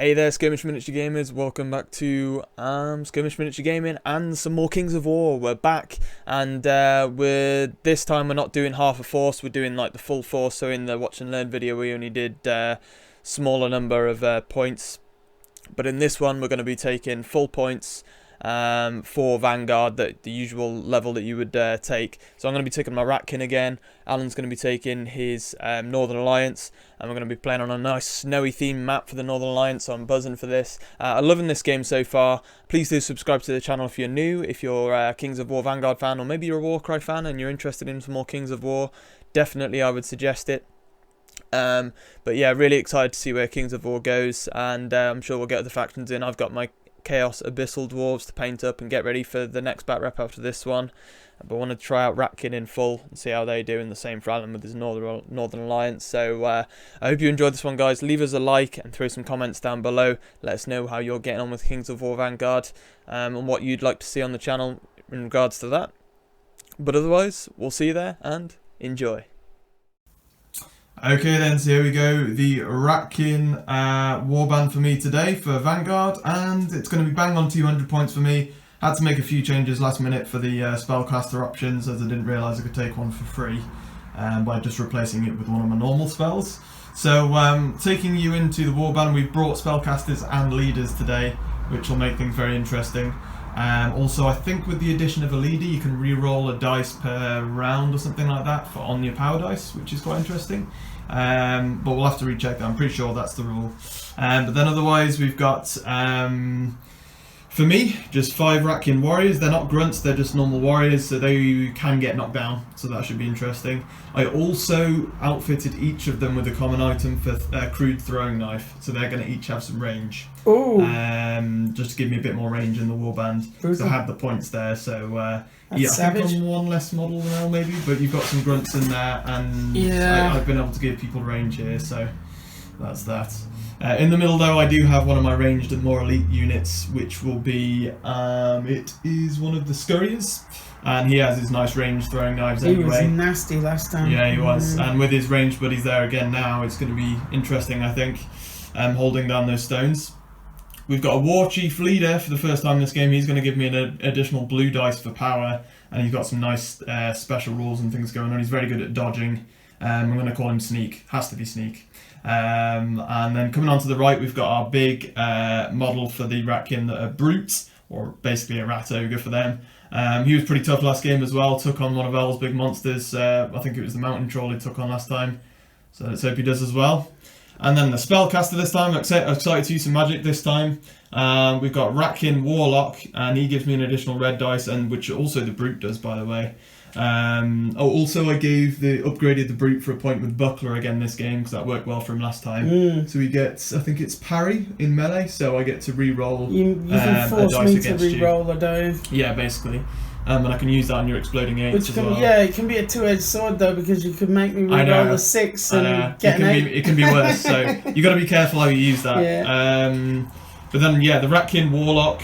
Hey there, Skirmish Miniature Gamers, welcome back to Skirmish Miniature Gaming and some more Kings of War. We're back, and this time we're not doing half a force, we're doing like the full force. So in the watch and learn video we only did smaller number of points, but in this one we're going to be taking full points for Vanguard, the usual level that you would take. So I'm going to be taking my Ratkin again, Alan's going to be taking his Northern Allaince, and we're going to be playing on a nice snowy themed map for the Northern Allaince, so I'm buzzing for this. I'm loving this game so far. Please do subscribe to the channel if you're new, if you're a Kings of War Vanguard fan, or maybe you're a Warcry fan and you're interested in some more Kings of War. Definitely I would suggest it. But yeah, really excited to see where Kings of War goes, and I'm sure we'll get the factions in. I've got my Chaos Abyssal Dwarves to paint up and get ready for the next bat rep after this one. But I want to try out Ratkin in full and see how they do, and the same for Alan with his Northern Allaince. So I hope you enjoyed this one, guys. Leave us a like and throw some comments down below. Let us know how you're getting on with Kings of War Vanguard, and what you'd like to see on the channel in regards to that. But otherwise, we'll see you there and enjoy. Okay then, so here we go, the Ratkin warband for me today for Vanguard, and it's going to be bang on 200 points for me. Had to make a few changes last minute for the Spellcaster options, as I didn't realise I could take one for free by just replacing it with one of my normal spells. So taking you into the warband, we've brought Spellcasters and Leaders today, which will make things very interesting. Also, I think with the addition of a leader, you can re-roll a dice per round or something like that on your power dice, which is quite interesting. But we'll have to recheck that. I'm pretty sure that's the rule. But then otherwise, we've got, for me, just 5 Ratkin warriors. They're not grunts, they're just normal warriors, so they can get knocked down, so that should be interesting. I also outfitted each of them with a common item for crude throwing knife, so they're going to each have some range. Ooh. Just to give me a bit more range in the warband, because I had the points there. So yeah, savage. I think I'm one less model now maybe, but you've got some grunts in there, and yeah, I've been able to give people range here, so that's that. In the middle though, I do have one of my ranged and more elite units, which will be, it is one of the Scurriers, and he has his nice range throwing knives anyway. He was nasty last time. Yeah, he was, and with his ranged buddies there again now, it's going to be interesting, I think, holding down those stones. We've got a War Chief leader for the first time in this game. He's going to give me an additional blue dice for power, and he's got some nice special rules and things going on. He's very good at dodging. I'm going to call him Sneak. Has to be Sneak. And then coming on to the right, we've got our big model for the Ratkin that are brutes, or basically a rat ogre for them. He was pretty tough last game as well. Took on one of El's big monsters. I think it was the mountain troll he took on last time. So let's hope he does as well. And then the Spellcaster this time, I'm excited to use some magic this time. We've got Ratkin Warlock, and he gives me an additional red dice, and which also the Brute does, by the way. Also I upgraded the Brute for a point with Buckler again this game, because that worked well for him last time. So he gets, I think it's parry in melee, so I get to re-roll you can force a dice me to against re-roll a die. Yeah, basically. And I can use that on your exploding 8s as well. Yeah, it can be a two-edged sword though, because you could make me re-roll a 6 and get an 8. It can be worse, so you got to be careful how you use that. Yeah. But then, yeah, the Ratkin Warlock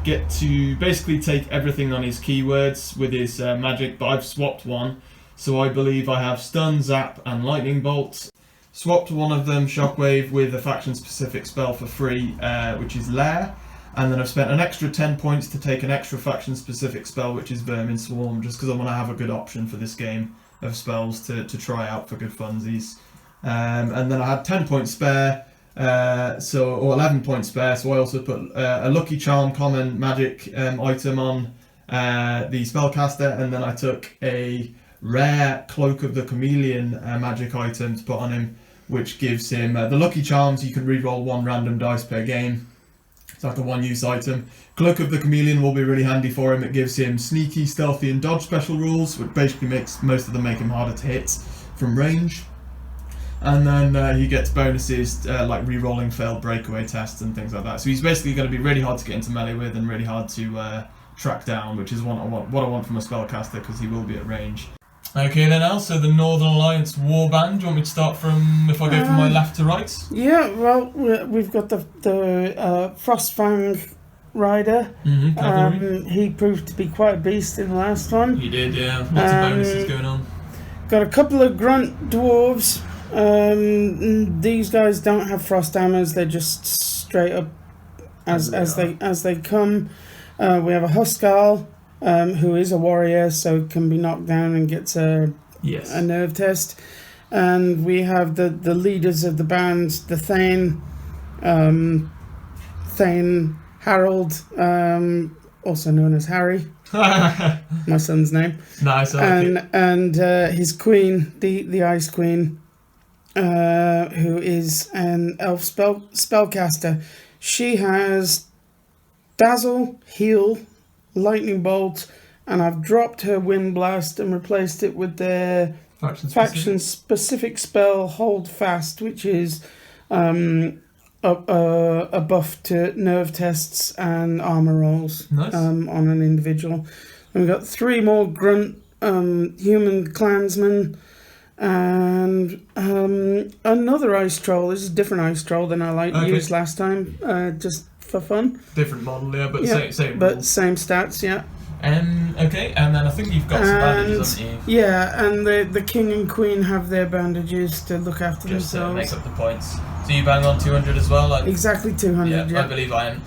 get to basically take everything on his keywords with his magic, but I've swapped one. So I believe I have Stun, Zap, and Lightning Bolt. Swapped one of them, Shockwave, with a faction-specific spell for free, which is Lair. And then I've spent an extra 10 points to take an extra faction-specific spell, which is Vermin Swarm, just because I want to have a good option for this game of spells to try out for good funsies. And then I had 10 points spare, or 11 points spare, so I also put a Lucky Charm common magic item on the Spellcaster, and then I took a rare Cloak of the Chameleon magic item to put on him, which gives him the Lucky Charms. You can re-roll 1 random dice per game. It's like a one-use item. Cloak of the Chameleon will be really handy for him. It gives him sneaky, stealthy, and dodge special rules, which basically makes most of them make him harder to hit from range. And then he gets bonuses like re-rolling failed breakaway tests and things like that. So he's basically going to be really hard to get into melee with and really hard to track down, which is what I want from a Spellcaster, because he will be at range. Okay then, Al, so the Northern Allaince warband. Do you want me to start from, if I go from my left to right? Yeah, well, we've got the Frostfang rider. He proved to be quite a beast in the last one. He did, yeah. Lots of bonuses going on. Got a couple of grunt dwarves These guys don't have frost hammers. They're just straight up as they come. We have a Huskal, who is a warrior, so can be knocked down and gets a nerve test. And we have the leaders of the band, the Thane Harold, also known as Harry, my son's name. Nice. And his queen, the Ice Queen, who is an elf spellcaster. She has Dazzle, Heal, Lightning Bolt, and I've dropped her Wind Blast and replaced it with their faction-specific spell, Hold Fast, which is a buff to nerve tests and armor rolls. Nice. On an individual. And we've got 3 more grunt human clansmen and another ice troll. This is a different ice troll than I used last time, just for fun. Different model, yeah, but same but model. Same stats, yeah. Okay, and then I think you've got some bandages, haven't you? Yeah, and the king and queen have their bandages to look after Just themselves. make up the points. So you bang on 200 as well? Exactly 200, yeah. I believe I am.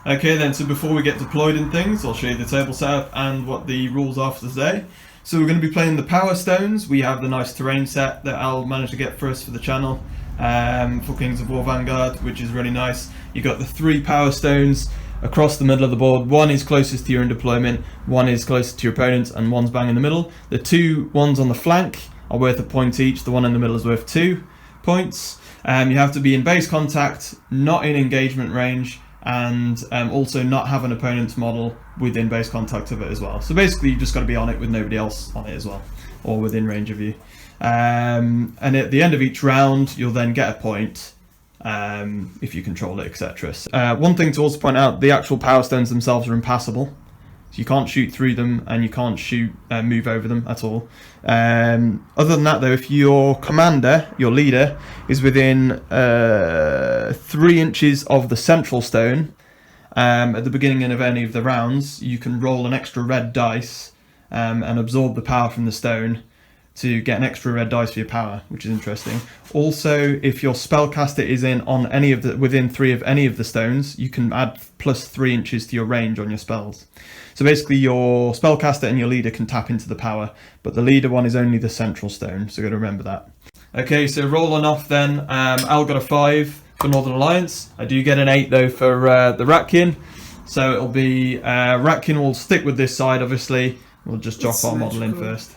Okay then, so before we get deployed and things, I'll show you the table setup and what the rules are for today. So we're going to be playing the Power Stones. We have the nice terrain set that Al managed to get for us for the channel, for Kings of War Vanguard, which is really nice. You've got the 3 Power Stones across the middle of the board. One is closest to your in deployment, one is closest to your opponents, and one's bang in the middle. The 2 ones on the flank are worth a point each. The one in the middle is worth 2 points. You have to be in base contact, not in engagement range, and also not have an opponent's model within base contact of it as well. So basically you've just got to be on it with nobody else on it as well, or within range of you. And at the end of each round you'll then get a point if you control it, etc. One thing to also point out, the actual Power Stones themselves are impassable. So you can't shoot through them and you can't move over them at all. Other than that though, if your commander, your leader, is within 3 inches of the central stone at the beginning of any of the rounds, you can roll an extra red dice and absorb the power from the stone to get an extra red dice for your power, which is interesting. Also, if your spellcaster is within 3 of any of the stones, you can add plus 3 inches to your range on your spells. So basically your spellcaster and your leader can tap into the power, but the leader one is only the central stone, so you've got to remember that. Okay, so rolling off then, Al got a 5 for Northern Allaince. I do get an 8 though for the Ratkin, so it'll be, Ratkin will stick with this side obviously. We'll just drop our model in first.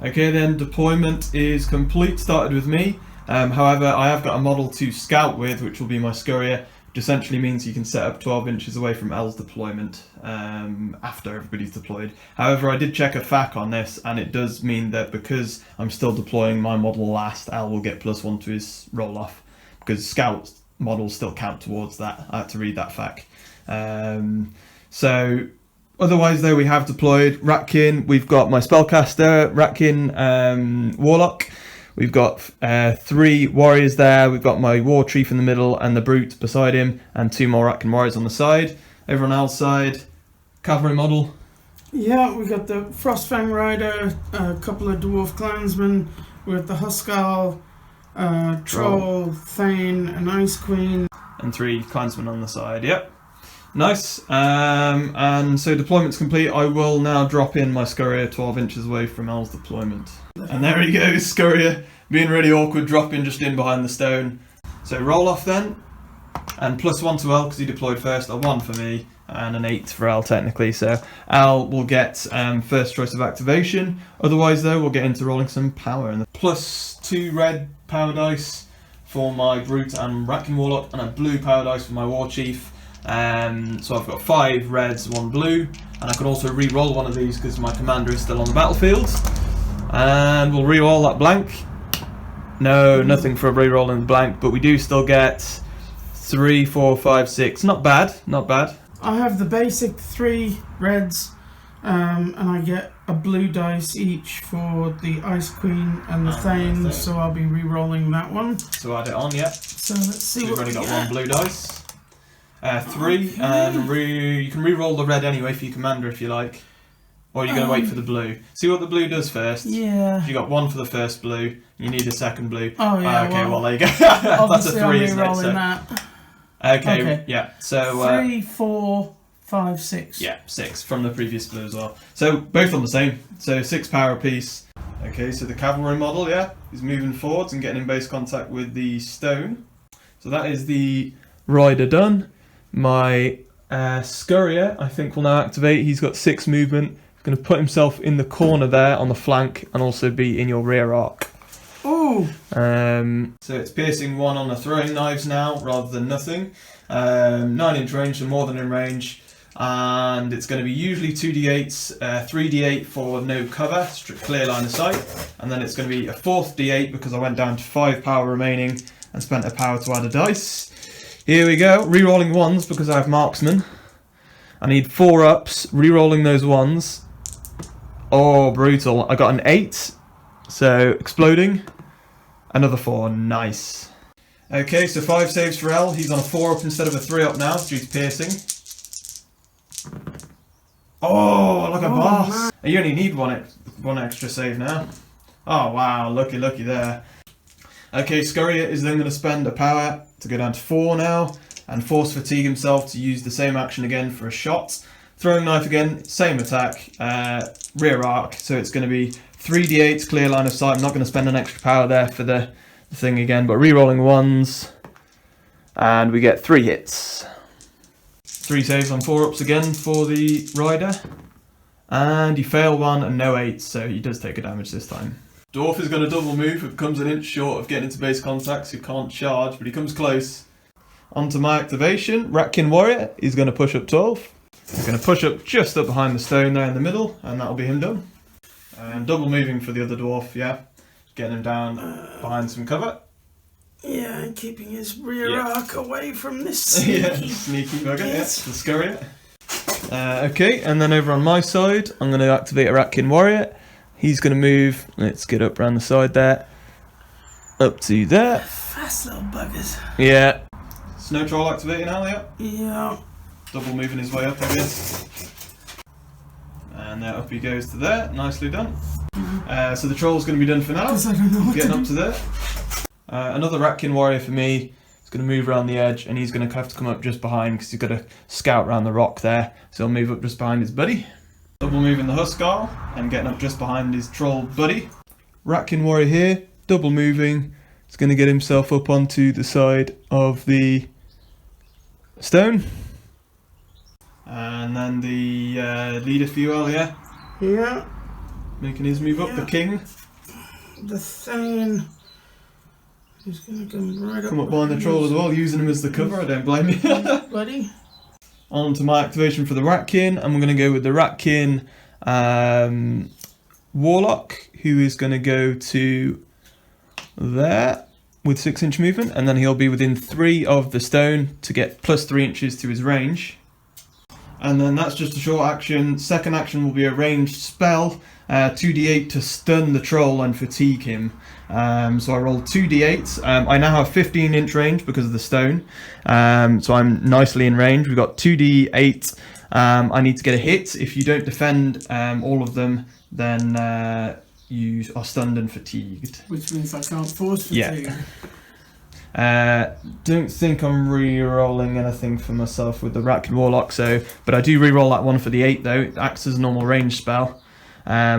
Okay then, deployment is complete, started with me. However, I have got a model to scout with, which will be my Scurrier, which essentially means you can set up 12 inches away from L's deployment after everybody's deployed. However, I did check a FAQ on this, and it does mean that because I'm still deploying my model last, L will get +1 to his roll-off, because scout models still count towards that. I had to read that FAQ. So otherwise though, we have deployed Ratkin. We've got my Spellcaster, Ratkin Warlock. We've got 3 warriors there. We've got my War Chief in the middle and the Brute beside him, and 2 more Ratkin warriors on the side. Over on Al's side, cavalry model. Yeah, we got the Frostfang Rider, a couple of Dwarf Clansmen. We got the Huskal, Troll, Thane, and Ice Queen. And 3 Clansmen on the side, yep. Nice. And so deployment's complete. I will now drop in my Scurrier 12 inches away from Al's deployment. And there he goes, Scurrier, being really awkward, dropping just in behind the stone. So roll off then, and +1 to Al because he deployed first, a 1 for me, and an 8 for Al technically. So Al will get first choice of activation. Otherwise though, we'll get into rolling some power. And the +2 red power dice for my Brute and Ratkin Warlock, and a blue power dice for my War Chief. So I've got 5 reds, 1 blue, and I can also re-roll one of these because my commander is still on the battlefield. And we'll re-roll that blank. No, nothing for a re-roll in the blank, but we do still get 3, 4, 5, 6. Not bad, not bad. I have the basic 3 reds, and I get a blue dice each for the Ice Queen and the Thane, so I'll be re-rolling that one. So add it on, yeah. So let's see We've what only we got get. 1 blue dice. 3, and you can re-roll the red anyway for your commander if you like. Or are you going to wait for the blue? See what the blue does first. Yeah. You got 1 for the first blue. You need a second blue. Oh yeah. Okay, well there you go. That's a 3, isn't it? So, that. okay, yeah. So 3, 4, 5, 6. Yeah, 6 from the previous blue as well. So both on the same. So 6 power apiece. Okay, so the cavalry model, yeah, is moving forwards and getting in base contact with the stone. So that is the rider done. My scurrier, I think, will now activate. He's got 6 movement. He's going to put himself in the corner there on the flank and also be in your rear arc. Ooh. So it's piercing 1 on the throwing knives now rather than nothing. 9-inch range, so more than in range. And it's going to be usually 2d8s, 3d8 for no cover, clear line of sight, and then it's going to be a 4th d8 because I went down to 5 power remaining and spent a power to add a dice. Here we go, re-rolling 1s because I have marksman. I need 4 ups, re-rolling those 1s. Oh, brutal. I got an 8, so exploding. Another 4, nice. Okay, so 5 saves for L. He's on a 4 up instead of a 3 up now due to piercing. Oh, look at boss! You only need one extra save now. Oh wow, lucky there. Okay, Scurrier is then going to spend a power to go down to 4 now, and force fatigue himself to use the same action again for a shot. Throwing knife again, same attack, rear arc, so it's going to be 3d8 clear line of sight. I'm not going to spend an extra power there for the thing again, but re-rolling 1s, and we get 3 hits. 3 saves on 4 ups again for the rider. And he failed 1 and no 8, so he does take a damage this time. Dwarf is going to double move. It comes an inch short of getting into base contact, so he can't charge, but he comes close. Onto my activation. Ratkin Warrior is going to push up 12. He's going to push up just up behind the stone there in the middle, and that'll be him done. And double moving for the other dwarf, yeah. Getting him down behind some cover. Yeah, and keeping his rear arc away from this sneaky... Yeah, sneaky bugger, yes, the scurrier. Okay, and then over on my side, I'm going to activate a Ratkin Warrior. He's going to move, let's get up around the side there, up to there. Fast little buggers. Yeah. Snow Troll activating now, yeah? Yeah. Double moving his way up, I guess. And up he goes to there, nicely done. So the Troll's going to be done for now. I don't know what Getting to up to there. Another Ratkin Warrior for me. He's going to move around the edge, and he's going to have to come up just behind because he's got to scout around the rock there. So he'll move up just behind his buddy. Double moving the Huskar and getting up just behind his troll buddy. Ratkin Warrior here, double moving. He's going to get himself up onto the side of the stone. And then the leader fuel, yeah? Yeah. Making his move up, the king. The thing... He's going to come right Come up behind the troll as well, using him as the cover, I don't blame you. Buddy. On to my activation for the Ratkin, and we're going to go with the Ratkin Warlock, who is going to go to there with 6-inch movement, and then he'll be within 3 of the stone to get plus 3 inches to his range. And then that's just a short action. Second action will be a ranged spell, 2d8 to stun the troll and fatigue him. So I rolled 2d8s. I now have 15-inch range because of the stone, so I'm nicely in range. We've got 2d8. I need to get a hit. If you don't defend all of them, then you are stunned and fatigued. Which means I can't force fatigue. Yeah. Don't think I'm re-rolling anything for myself with the Ratkin Warlock, but I do re-roll that one for the 8 though. It acts as a normal range spell,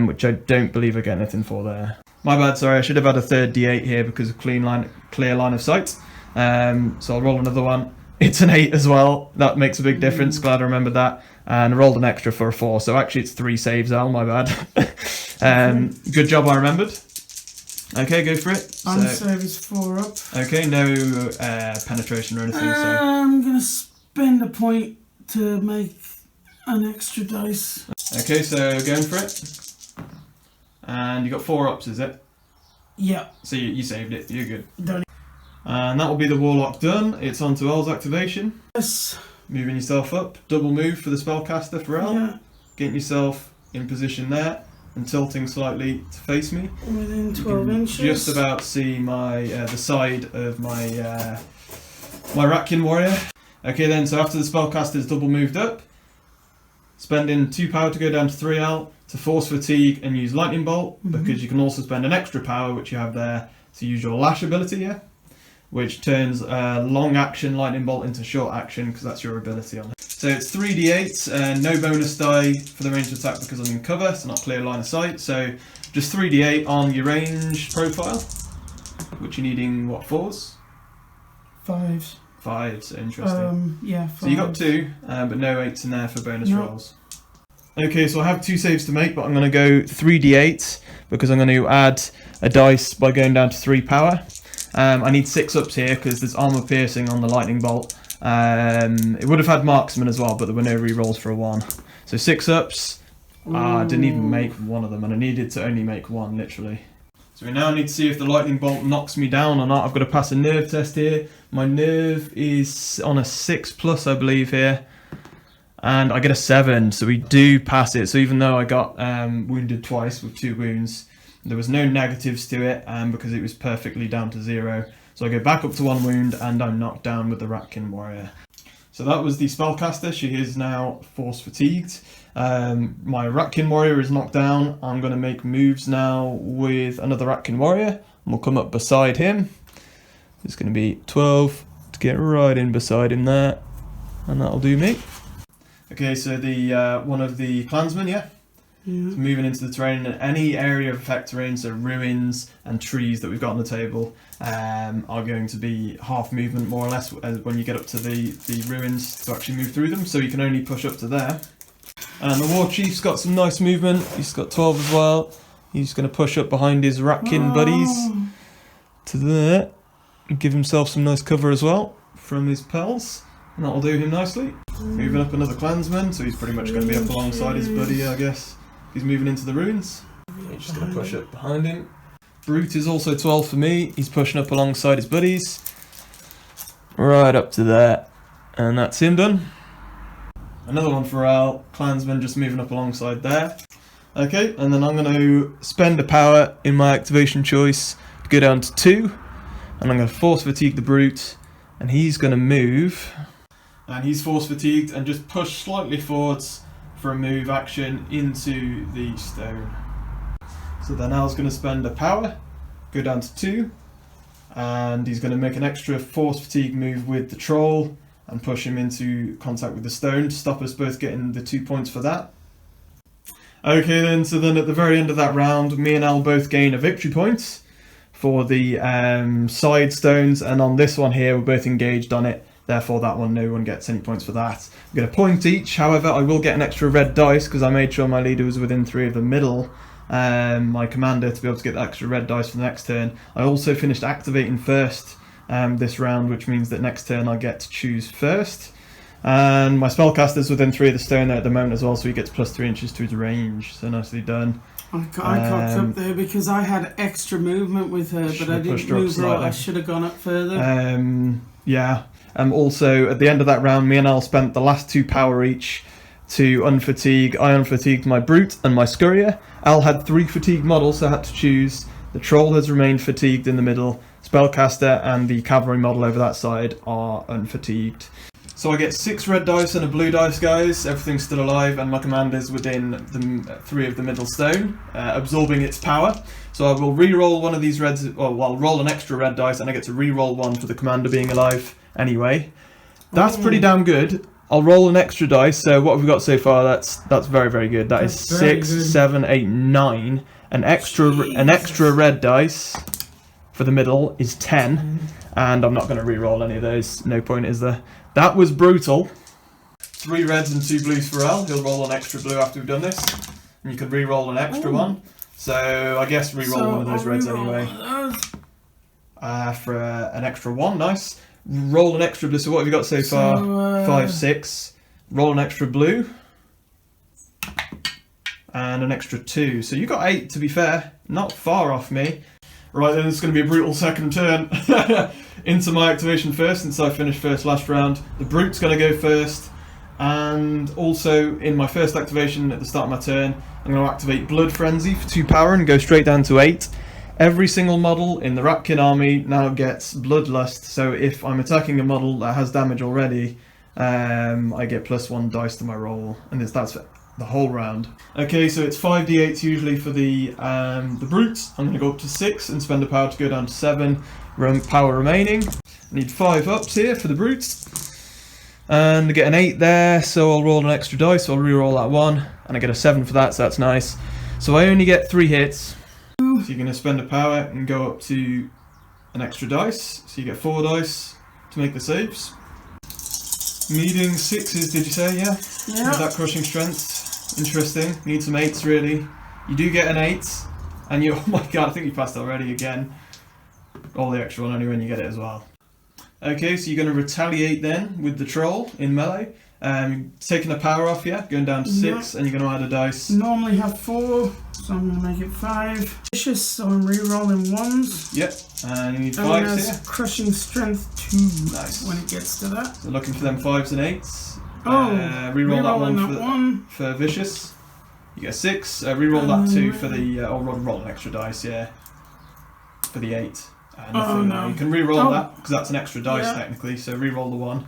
which I don't believe I get anything for there. My bad, sorry, I should have had a third d8 here because of clear line of sight. So I'll roll another one. It's an 8 as well. That makes a big difference. Glad I remembered that. And I rolled an extra for a 4. So actually it's 3 saves, Al, my bad. Good job I remembered. Okay, go for it. Unsave is 4 up. Okay, no penetration or anything. So I'm going to spend a point to make an extra dice. okay, so going for it. And you got 4 ups, is it? Yeah. So you saved it. You're good. Done. And that will be the Warlock done. It's on to L's activation. Yes. Moving yourself up. Double move for the Spellcaster for L. Yeah. Getting yourself in position there and tilting slightly to face me. Within 12 inches. Just about see my the side of my my Ratkin Warrior. Okay then, so after the Spellcaster is double moved up, spending 2 power to go down to 3L to force fatigue and use lightning bolt, because you can also spend an extra power, which you have there, to use your lash ability, yeah? Which turns long action lightning bolt into short action, because that's your ability on it. So it's 3d8, no bonus die for the ranged attack because I'm in cover, so not clear line of sight. So just 3d8 on your range profile, which you're needing, what, 4s? 5s. 5s, interesting. Yeah, 5. So you got 2, but no 8s in there for bonus rolls. Okay, so I have 2 saves to make, but I'm going to go 3d8 because I'm going to add a dice by going down to 3 power. I need 6 ups here because there's armor piercing on the lightning bolt. It would have had marksman as well, but there were no rerolls for a 1. So 6 ups. I didn't even make one of them, and I needed to only make 1, literally. So we now need to see if the lightning bolt knocks me down or not. I've got to pass a nerve test here. My nerve is on a 6+, I believe, here. And I get a 7, so we do pass it. So even though I got wounded twice with 2 wounds, there was no negatives to it because it was perfectly down to 0. So I go back up to 1 wound and I'm knocked down with the Ratkin warrior. So that was the Spellcaster. She is now force fatigued. My Ratkin warrior is knocked down. I'm going to make moves now with another Ratkin warrior. And we'll come up beside him. It's going to be 12 to get right in beside him there. And that'll do me. Okay, so the one of the clansmen, yeah? It's moving into the terrain, and any area of effect terrain, so ruins and trees that we've got on the table, are going to be half movement more or less when you get up to the ruins to actually move through them, so you can only push up to there. And the war chief's got some nice movement. He's got 12 as well. He's going to push up behind his Ratkin buddies to there and give himself some nice cover as well from his pals, and that'll do him nicely. Moving up another clansman, so he's pretty much going to be up alongside his buddy, I guess. He's moving into the ruins. He's just going to push up behind him. Brute is also 12 for me. He's pushing up alongside his buddies. Right up to there. And that's him done. Another one for Al. Clansman just moving up alongside there. Okay, and then I'm going to spend a power in my activation choice to go down to 2. And I'm going to force fatigue the Brute. And he's going to move. And he's force fatigued and just push slightly forwards for a move action into the stone. So then Al's going to spend a power, go down to 2, and he's going to make an extra force fatigue move with the troll and push him into contact with the stone to stop us both getting the 2 points for that. Okay then, so then at the very end of that round, me and Al both gain a victory point for the side stones, and on this one here we're both engaged on it. Therefore that one, no one gets any points for that. I'm going to point each, however I will get an extra red dice because I made sure my leader was within 3 of the middle, my commander, to be able to get the extra red dice for the next turn. I also finished activating first this round, which means that next turn I get to choose first. And my spellcaster's within 3 of the stone there at the moment as well, so he gets +3 inches to his range, so nicely done. I cocked up there because I had extra movement with her, but I didn't move right. I should have gone up further. Yeah. Also, at the end of that round, me and Al spent the last 2 power each to unfatigue. I unfatigued my Brute and my Scurrier. Al had 3 fatigue models, so I had to choose. The Troll has remained fatigued in the middle. Spellcaster and the Cavalry model over that side are unfatigued. So I get 6 red dice and a blue dice, guys. Everything's still alive, and my commander's within the 3 of the middle stone, absorbing its power. So I will re-roll one of these reds, well, I'll roll an extra red dice, and I get to re-roll 1 for the commander being alive anyway. That's pretty damn good. I'll roll an extra dice, so what have we got so far? That's very, very good. That's 6, 7, 8, 9. An extra red dice for the middle is 10, and I'm not going to re-roll any of those. No point, is there? That was brutal. 3 reds and 2 blues for Al. He'll roll an extra blue after we've done this. And you can re-roll an extra one. So I guess re-roll one of those reds anyway. For an extra 1, nice. Roll an extra blue. So what have you got so far? 5, 6. Roll an extra blue. And an extra 2. So you got 8, to be fair. Not far off me. Right, then it's going to be a brutal second turn. Into my activation first, since I finished first last round. The Brute's going to go first. And also, in my first activation at the start of my turn, I'm going to activate Blood Frenzy for 2 power and go straight down to 8. Every single model in the Ratkin army now gets Bloodlust, so if I'm attacking a model that has damage already, I get +1 dice to my roll, and that's for the whole round. Okay, so it's 5d8s usually for the brutes. I'm going to go up to 6 and spend a power to go down to 7 power remaining. I need 5 ups here for the brutes. And I get an 8 there, so I'll roll an extra dice, so I'll re-roll that 1. And I get a 7 for that, so that's nice. So I only get 3 hits. So you're going to spend a power and go up to an extra dice. So you get 4 dice to make the saves. Needing 6s, did you say? Yeah? Yeah. With that crushing strength. Interesting. Need some 8s really. You do get an 8. And you, oh my god, I think you passed already again. Roll the extra one anyway and you get it as well. Okay, so you're going to retaliate then with the troll in melee. Taking a power off, yeah? Going down to 6 and you're going to add a dice. Normally have 4, so I'm going to make it 5. Vicious, so I'm re-rolling 1s. Yep, and you need And 5s has here. crushing strength 2 Nice. when it gets to that. So looking for them 5s and 8s. Re-rolling that one that one. for vicious. You get 6. Re-roll that 2 for the, or roll an extra dice, yeah. For the 8. Nothing no. You can re-roll that because that's an extra dice technically. So re-roll the 1.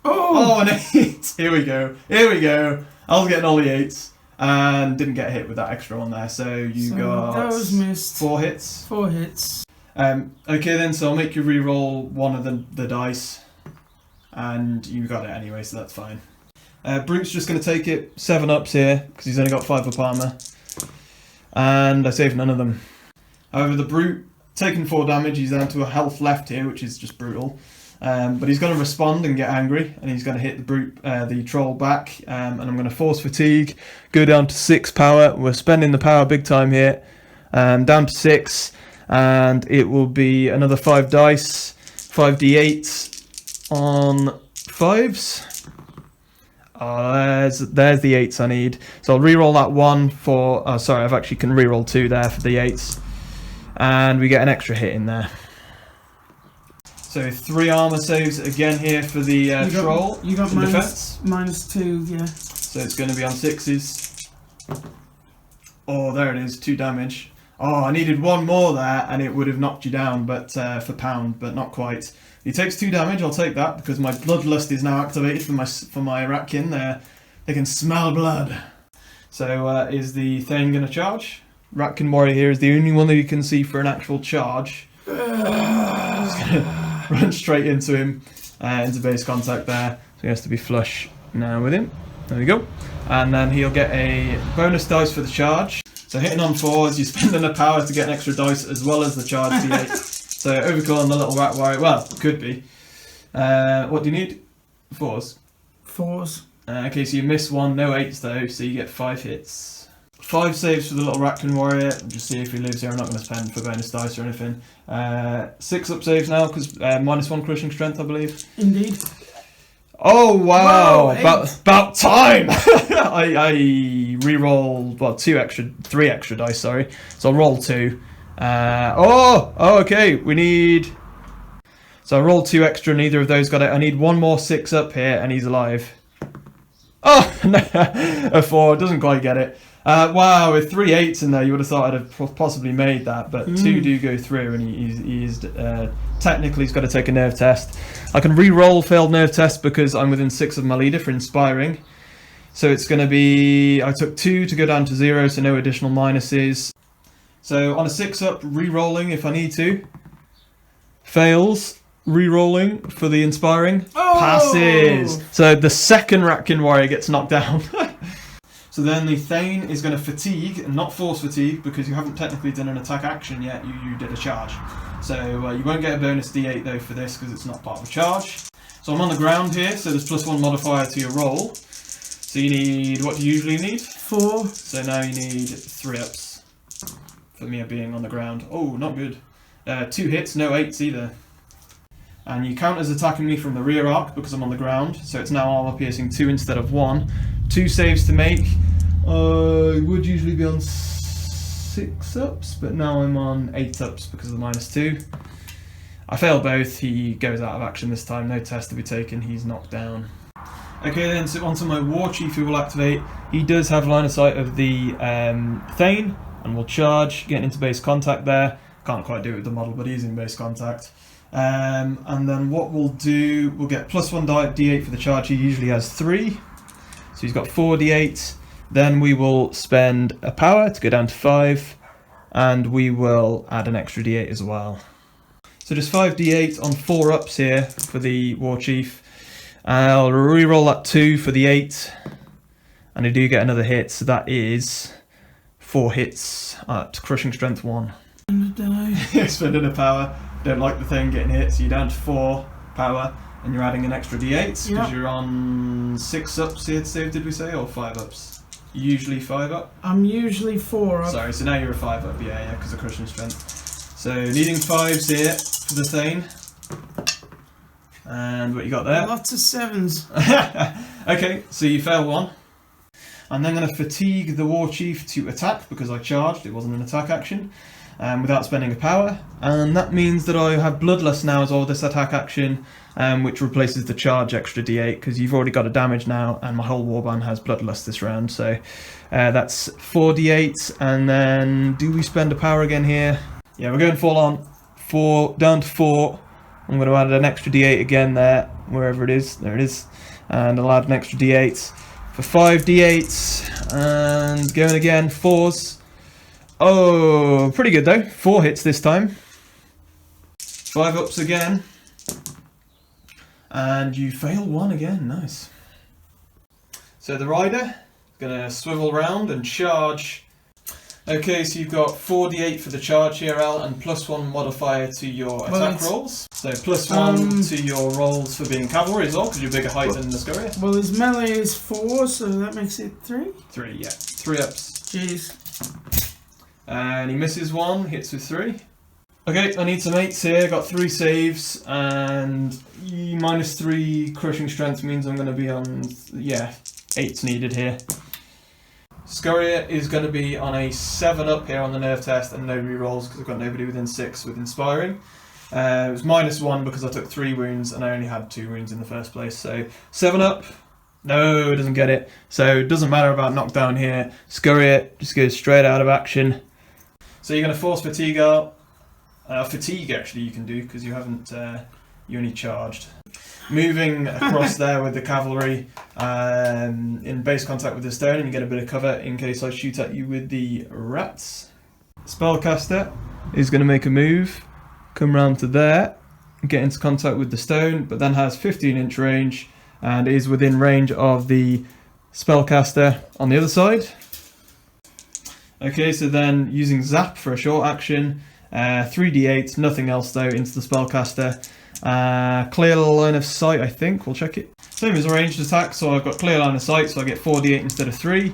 Oh, an 8! Here we go. Here we go. I was getting all the 8s and didn't get hit with that extra one there. So you got those missed. 4 hits. 4 hits. Okay then, so I'll make you re-roll one of the dice, and you got it anyway, so that's fine. Brute's just going to take it 7 ups here because he's only got 5 up armor, and I saved none of them. However, the Brute taking 4 damage, he's down to a health left here, which is just brutal. But he's going to respond and get angry, and he's going to hit the brute, the troll back. And I'm going to force fatigue, go down to 6 power. We're spending the power big time here. Down to 6, and it will be another 5 dice, 5d8s on 5s. There's the 8s I need. So I'll re-roll that 1 for. Oh, sorry, I've actually can re-roll 2 there for the 8s, and we get an extra hit in there. So 3 armor saves again here for the troll. You got -2, yeah. So it's going to be on 6s. Oh, there it is, 2 damage. Oh, I needed 1 more there, and it would have knocked you down, but for pound, but not quite. He takes 2 damage. I'll take that because my bloodlust is now activated for my Ratkin. They can smell blood. So is the thing going to charge? Ratkin warrior here is the only one that you can see for an actual charge. Just gonna run straight into him, into base contact there. So he has to be flush now with him. There we go. And then he'll get a bonus dice for the charge. So hitting on 4s, you're spending a power to get an extra dice as well as the charge d8. So overkill on the little rat warrior. Well, could be. What do you need? 4s. 4s. Okay, so you miss 1, no 8s though, so you get 5 hits. 5 saves for the little Ratkin warrior. Just see if he lives here. I'm not going to spend for bonus dice or anything. 6 up saves now because -1 crushing strength, I believe. Indeed. Oh wow! Whoa, about time. I re-rolled 3 extra dice. Sorry, so I'll roll 2. Okay. We need. So I rolled 2 extra. Neither of those got it. I need 1 more 6 up here, and he's alive. Oh no, a 4 doesn't quite get it. Wow, with 3 8s in there, you would have thought I'd have possibly made that, but 2 do go through, and he's technically he's got to take a nerve test. I can re-roll failed nerve test because I'm within 6 of my leader for inspiring. So it's going to be, I took 2 to go down to 0, so no additional minuses. So on a 6 up, re-rolling if I need to. Fails. Re-rolling for the inspiring. Passes. So the second Ratkin warrior gets knocked down. So then the Thane is going to fatigue, and not force fatigue, because you haven't technically done an attack action yet, you did a charge. So you won't get a bonus d8 though for this, because it's not part of a charge. So I'm on the ground here, so there's +1 modifier to your roll. So you need, what do you usually need? 4. So now you need 3 ups, for me being on the ground. Oh, not good. 2 hits, no 8s either. And you count as attacking me from the rear arc, because I'm on the ground, so it's now armor piercing 2 instead of 1. 2 saves to make. I would usually be on 6 ups, but now I'm on 8 ups because of the -2. I failed both. He goes out of action this time. No test to be taken. He's knocked down. Okay, then so onto my War Chief, who will activate. He does have line of sight of the Thane, and will charge, getting into base contact there. Can't quite do it with the model, but he's in base contact. And then what we'll do, we'll get +1 d8 for the charge. He usually has 3. So he's got 4 d8, Then we will spend a power to go down to 5, and we will add an extra d8 as well. So just 5d8 on 4 ups here for the War Chief. I'll re-roll that 2 for the 8, and I do get another hit, so that is 4 hits at Crushing Strength 1. Spending a power, don't like the thing getting hit, so you're down to 4 power, and you're adding an extra d8, because you're on 6 ups here to save, did we say, or 5 ups? Usually 5 up? I'm usually 4 up. Sorry, so now you're a 5 up, yeah, because of Crushing Strength. So needing 5s here for the Thane. And what you got there? Lots of 7s. Okay, so you fail 1. And then I'm going to fatigue the War Chief to attack because I charged, it wasn't an attack action, without spending a power. And that means that I have Bloodlust now as well, this attack action, which replaces the charge extra d8 because you've already got a damage now, and my whole Warband has Bloodlust this round. So that's 4d8, and then do we spend a power again here? Yeah, we're going full on. 4 down to 4. I'm going to add an extra d8 again there, wherever it is. There it is. And I'll add an extra d8 for 5 d8. And going again, 4s. Oh, pretty good though. 4 hits this time. 5 ups again. And you fail 1 again. Nice. So the rider is going to swivel round and charge. Okay, so you've got 4d8 for the charge here, Al, and +1 modifier to your attack rolls. So +1 to your rolls for being cavalry as well, because you're bigger height than the Scurrier. Well, his melee is 4, so that makes it 3? 3, yeah. 3 ups. Jeez. And he misses 1, hits with 3. Okay, I need some 8s here, got 3 saves, and -3 Crushing Strength means I'm going to be on, yeah, 8s needed here. Scurrier is going to be on a 7 up here on the nerve test and no rerolls because I've got nobody within 6 with Inspiring. It was -1 because I took 3 wounds and I only had 2 wounds in the first place. So 7 up, no, it doesn't get it. So it doesn't matter about knockdown here. Scurrier just goes straight out of action. So you're going to force fatigue out. Fatigue actually you can do because you haven't, you only charged. Moving across there with the cavalry in base contact with the stone, and you get a bit of cover in case I shoot at you with the rats. Spellcaster is going to make a move, come round to there, get into contact with the stone, but then has 15-inch range and is within range of the Spellcaster on the other side. Okay, so then using Zap for a short action, 3d8, nothing else though, into the Spellcaster. Clear line of sight, I think. We'll check it. Same as a ranged attack, so I've got clear line of sight, so I get 4d8 instead of 3.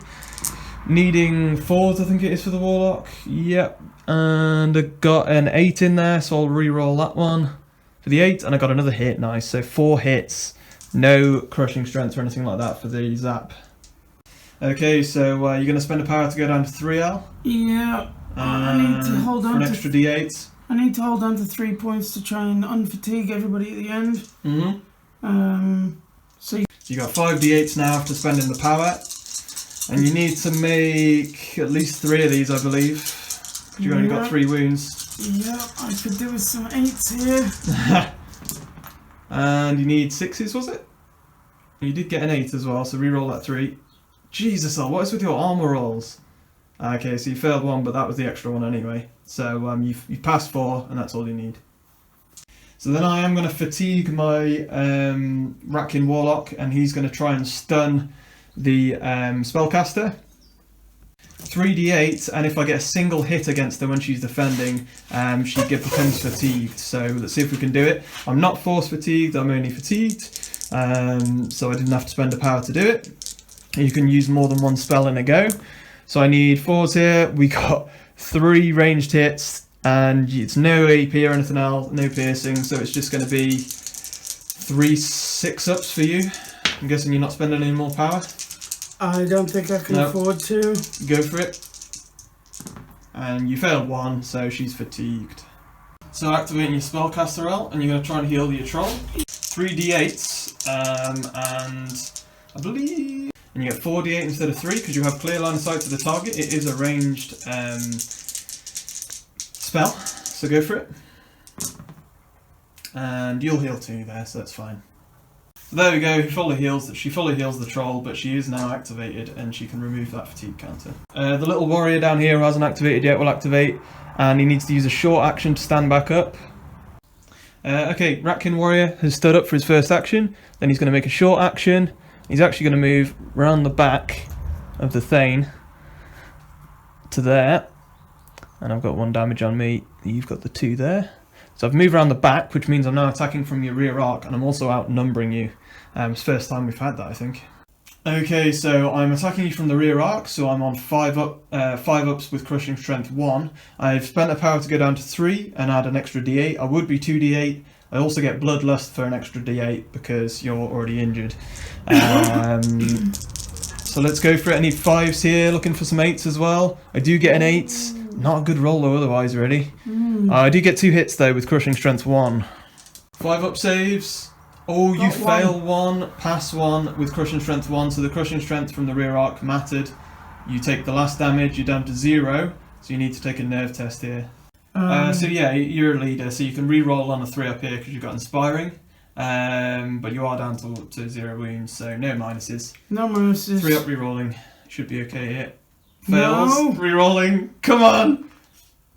Needing 4s, I think it is for the Warlock. Yep. And I got an 8 in there, so I'll re-roll that one for the 8, and I got another hit. Nice. So 4 hits. No Crushing Strength or anything like that for the Zap. Okay, so you're going to spend a power to go down to 3, Al? Yeah. I need to hold on for an extra d8. I need to hold on to 3 points to try and unfatigue everybody at the end. So you got 5 d8s now after spending the power, and you need to make at least 3 of these, I believe. You've only got 3 wounds. Yeah, I could do with some 8s here. And you need 6s, was it? You did get an 8 as well, so re-roll that 3. Jesus, what is with your armor rolls? Okay, so you failed 1, but that was the extra one anyway. So you've passed 4, and that's all you need. So then I am going to fatigue my Ratkin Warlock, and he's going to try and stun the Spellcaster. 3d8, and if I get a single hit against her when she's defending, she becomes fatigued. So let's see if we can do it. I'm not force fatigued, I'm only fatigued, so I didn't have to spend a power to do it. You can use more than 1 spell in a go. So I need 4s here. We got 3 ranged hits, and it's no AP or anything else, no piercing, so it's just going to be 3 6-ups for you. I'm guessing you're not spending any more power? I don't think I can afford to. Go for it. And you failed 1, so she's fatigued. So activating your Spellcaster out, and you're going to try and heal your troll. 3d8s, and I believe... And you get 4d8 instead of 3 because you have clear line of sight to the target. It is a ranged spell, so go for it. And you'll heal 2 there, so that's fine. So there we go, she fully heals the troll, but she is now activated and she can remove that fatigue counter. The little warrior down here who hasn't activated yet will activate, and he needs to use a short action to stand back up. Okay, Ratkin warrior has stood up for his first action, then he's going to make a short action. He's actually going to move round the back of the Thane to there, and I've got 1 damage on me, you've got the 2 there. So I've moved around the back, which means I'm now attacking from your rear arc, and I'm also outnumbering you. It's the first time we've had that, I think. Okay, so I'm attacking you from the rear arc, so I'm on 5 ups with Crushing Strength 1. I've spent a power to go down to 3 and add an extra d8. I would be 2d8. I also get Bloodlust for an extra d8 because you're already injured. So let's go for it. I need 5s here, looking for some 8s as well. I do get an 8. Not a good roll though otherwise, really. I do get 2 hits though with Crushing Strength 1. 5 up saves. Oh, you fail 1, pass 1 with Crushing Strength 1, so the Crushing Strength from the rear arc mattered. You take the last damage, you're down to 0, so you need to take a nerve test here. So yeah, you're a leader, so you can re-roll on a 3 up here because you've got Inspiring, but you are down to 0 wounds, so no minuses. No minuses. 3 up re-rolling, should be okay here. Fails, no. Re-rolling, come on!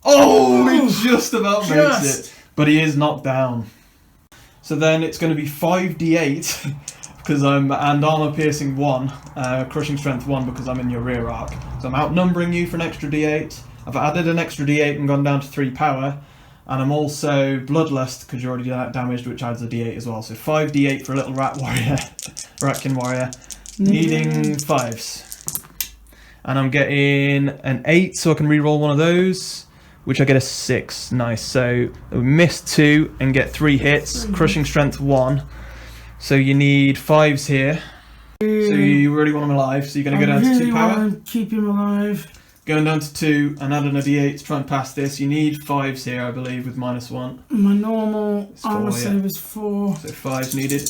Oh, he just about makes it, but he is knocked down. So then it's going to be 5d8 because and armor piercing 1, crushing strength 1 because I'm in your rear arc. So I'm outnumbering you for an extra d8. I've added an extra d8 and gone down to 3 power, and I'm also bloodlust because you're already damaged, which adds a d8 as well. So 5d8 for a little rat warrior, Ratkin warrior, needing 5s, and I'm getting an 8, so I can re-roll one of those. Which I get a 6, nice. So we miss 2 and get 3 hits, crushing strength 1. So you need 5s here. So you really want him alive, so you're going to go down to 2 power. Keep him alive. Going down to 2 and adding a d8 to try and pass this. You need 5s here, I believe, with -1. My normal armor save is 4. So 5s needed.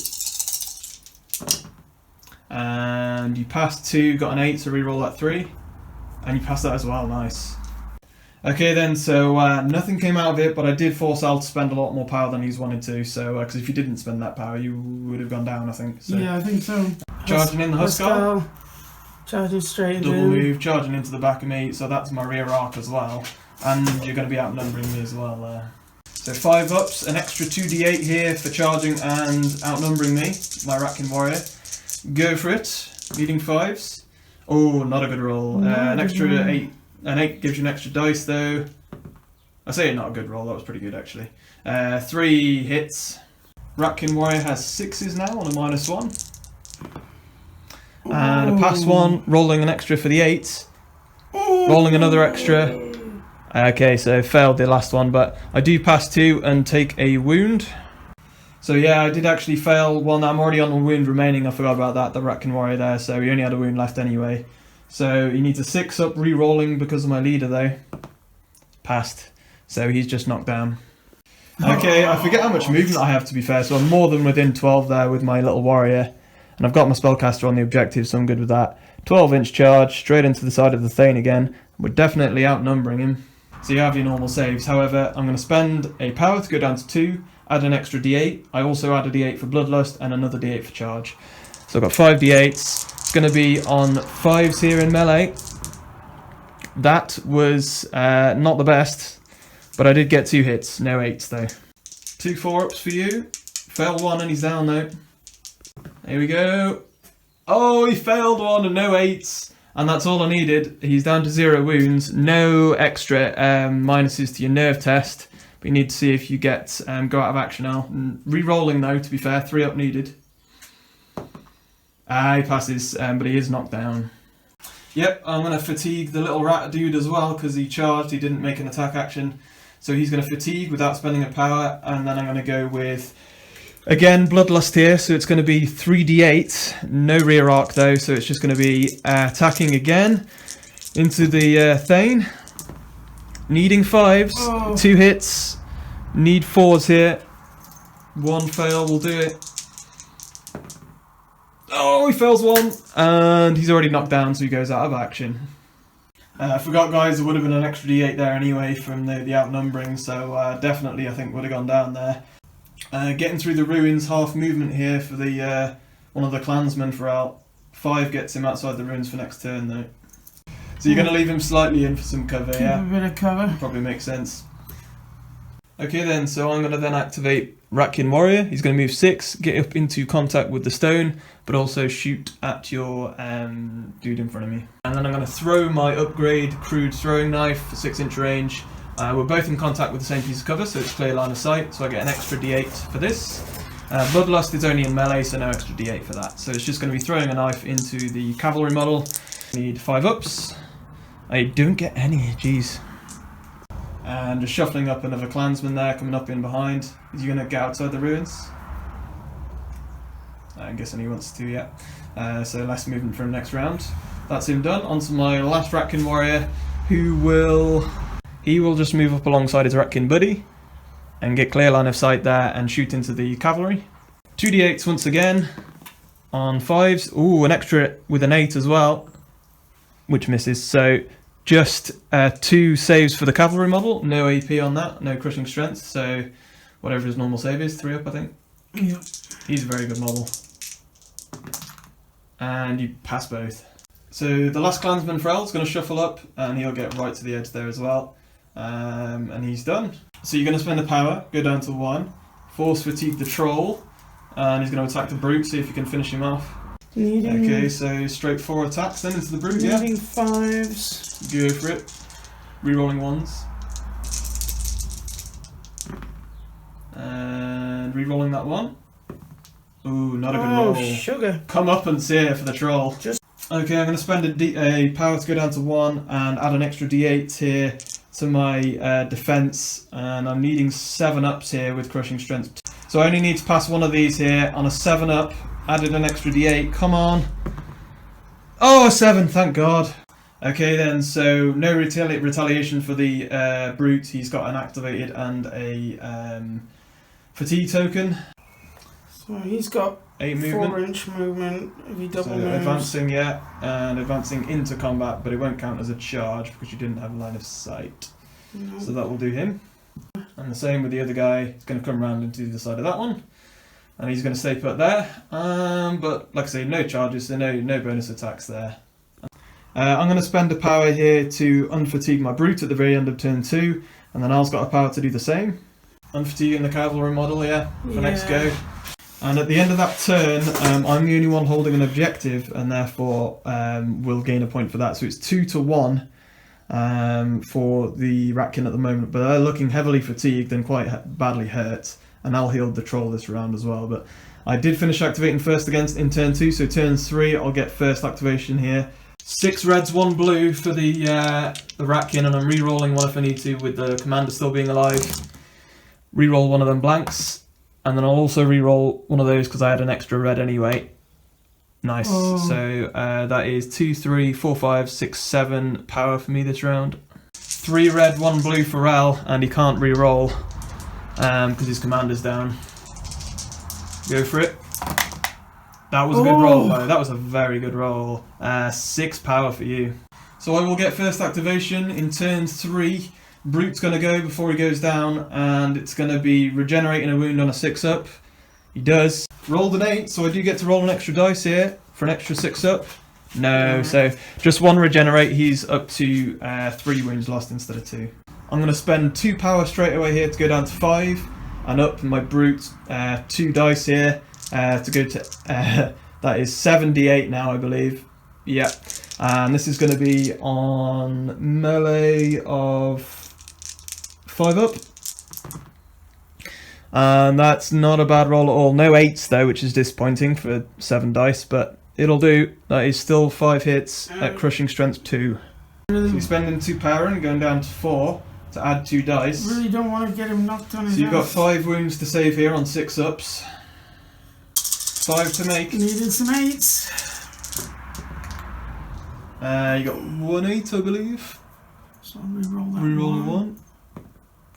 And you passed 2, got an 8, so re-roll that 3. And you passed that as well, nice. Okay then, so nothing came out of it, but I did force Al to spend a lot more power than he's wanted to, so, because if you didn't spend that power, you would have gone down, I think. So. Yeah, I think so. Charging in the Huskar. Charging straight into Double move, charging into the back of me, so that's my rear arc as well. And you're going to be outnumbering me as well. So 5 ups, an extra 2d8 here for charging and outnumbering me, my Ratkin warrior. Go for it, needing 5s. Oh, not a good roll. An extra 8. An 8 gives you an extra dice though. I say not a good roll, that was pretty good actually. 3 hits. Ratkin warrior has 6s now on a -1. And a pass 1, rolling an extra for the 8. Rolling another extra. Okay, so failed the last one, but I do pass 2 and take a wound. So yeah, I did actually fail 1. I'm already on a wound remaining, I forgot about that, the Ratkin warrior there, so he only had a wound left anyway. So he needs a 6 up re-rolling because of my leader though. Passed. So he's just knocked down. Okay, I forget how much movement I have to be fair, so I'm more than within 12 there with my little warrior. And I've got my spellcaster on the objective, so I'm good with that. 12-inch charge, straight into the side of the Thane again. We're definitely outnumbering him. So you have your normal saves. However, I'm going to spend a power to go down to 2, add an extra d8. I also add a d8 for bloodlust and another d8 for charge. So I've got 5 d8s. It's going to be on 5s here in melee. That was not the best, but I did get 2 hits, no 8s though. 2 4-ups for you. Failed 1 and he's down though. Here we go. Oh, he failed 1 and no 8s. And that's all I needed. He's down to 0 wounds. No extra minuses to your nerve test. But you need to see if you get go out of action now. Re-rolling though, to be fair, 3 up needed. He passes, but he is knocked down. Yep, I'm going to fatigue the little rat dude as well because he charged, he didn't make an attack action. So he's going to fatigue without spending a power, and then I'm going to go with, again, bloodlust here, so it's going to be 3d8, no rear arc though, so it's just going to be attacking again into the Thane. Needing 5s, 2 hits, need 4s here, 1 fail will do it. Oh, he fails 1, and he's already knocked down, so he goes out of action. I forgot, guys, there would have been an extra d8 there anyway from the outnumbering, so definitely I think would have gone down there. Getting through the ruins, half movement here for the one of the clansmen for out. 5 gets him outside the ruins for next turn though. So you're going to leave him slightly in for some cover, yeah? Keep a bit of cover. Probably makes sense. Okay then, so I'm going to then activate Ratkin Warrior. He's going to move 6, get up into contact with the stone, but also shoot at your dude in front of me. And then I'm going to throw my upgrade crude throwing knife for 6-inch range. We're both in contact with the same piece of cover, so it's clear line of sight, so I get an extra d8 for this. Bloodlust is only in melee, so no extra d8 for that. So it's just going to be throwing a knife into the cavalry model. I need 5 ups. I don't get any, jeez. And just shuffling up another clansman there, coming up in behind. Is he going to get outside the ruins? I'm guessing he wants to, yeah. So less movement for him next round. That's him done. On to my last Ratkin Warrior, who will... He will just move up alongside his Ratkin buddy and get clear line of sight there and shoot into the cavalry. 2d8s once again on 5s. Ooh, an extra with an 8 as well, which misses. So just 2 saves for the cavalry model. No AP on that, no crushing strength. So whatever his normal save is, 3 up I think. Yep. He's a very good model. And you pass both. So the last clansman for El's going to shuffle up and he'll get right to the edge there as well. And he's done. So you're going to spend a power, go down to 1, force fatigue the troll, and he's going to attack the brute, see if you can finish him off. Okay, so straight 4 attacks then into the brute, yeah? Needing 5s. Go for it. Rerolling 1s. And rerolling that 1. Ooh, not a good roll. Oh, sugar. Come up and see it for the troll. Okay, I'm going to spend a power to go down to 1 and add an extra d8 here to my defense, and I'm needing 7 ups here with crushing strength. So I only need to pass one of these here on a 7 up, added an extra d8, come on. Oh, a 7, thank God. Okay then, so no retaliation for the brute. He's got an activated and a fatigue token. So he's got 8 movement. 4-inch movement if he double moves. Advancing, yeah, and advancing into combat, but it won't count as a charge because you didn't have a line of sight. No. So that will do him. And the same with the other guy. He's going to come around into the side of that one, and he's going to stay put there. But like I say, no charges, so no bonus attacks there. I'm going to spend a power here to unfatigue my brute at the very end of turn 2, and then Al's got a power to do the same. Unfatiguing the cavalry model, yeah, for next go. And at the end of that turn, I'm the only one holding an objective, and therefore will gain a point for that. So it's 2 to 1 for the Ratkin at the moment, but they're looking heavily fatigued and quite badly hurt. And I'll heal the troll this round as well. But I did finish activating first against in turn 2, so turn 3 I'll get first activation here. 6 reds, 1 blue for the Ratkin, and I'm re-rolling one if I need to with the commander still being alive. Re-roll one of them blanks. And then I'll also re-roll one of those because I had an extra red anyway. Nice. Oh. So that is 2, 3, 4, 5, 6, 7 power for me this round. 3 red, 1 blue for Ral, and he can't re-roll because his commander's down. Go for it. That was a good roll, though. That was a very good roll. 6 power for you. So I will get first activation in turn 3. Brute's going to go before he goes down, and it's going to be regenerating a wound on a 6 up. He does. Rolled an 8, so I do get to roll an extra dice here for an extra 6 up. No, so just 1 regenerate. He's up to 3 wounds lost instead of 2. I'm going to spend 2 power straight away here to go down to 5, and up my brute 2 dice here to go to that is 7d8 now, I believe. Yep. And this is going to be on melee of 5 up. And that's not a bad roll at all. No 8s though, which is disappointing for 7 dice, but it'll do. That is still 5 hits at crushing strength 2. So you're spending 2 power and going down to 4 to add 2 dice. Really don't want to get him knocked on his So you've got 5 wounds to save here on 6 ups. 5 to make. Needed some 8s. You got 1 8, I believe. So I'll re-roll that. Reroll a 1.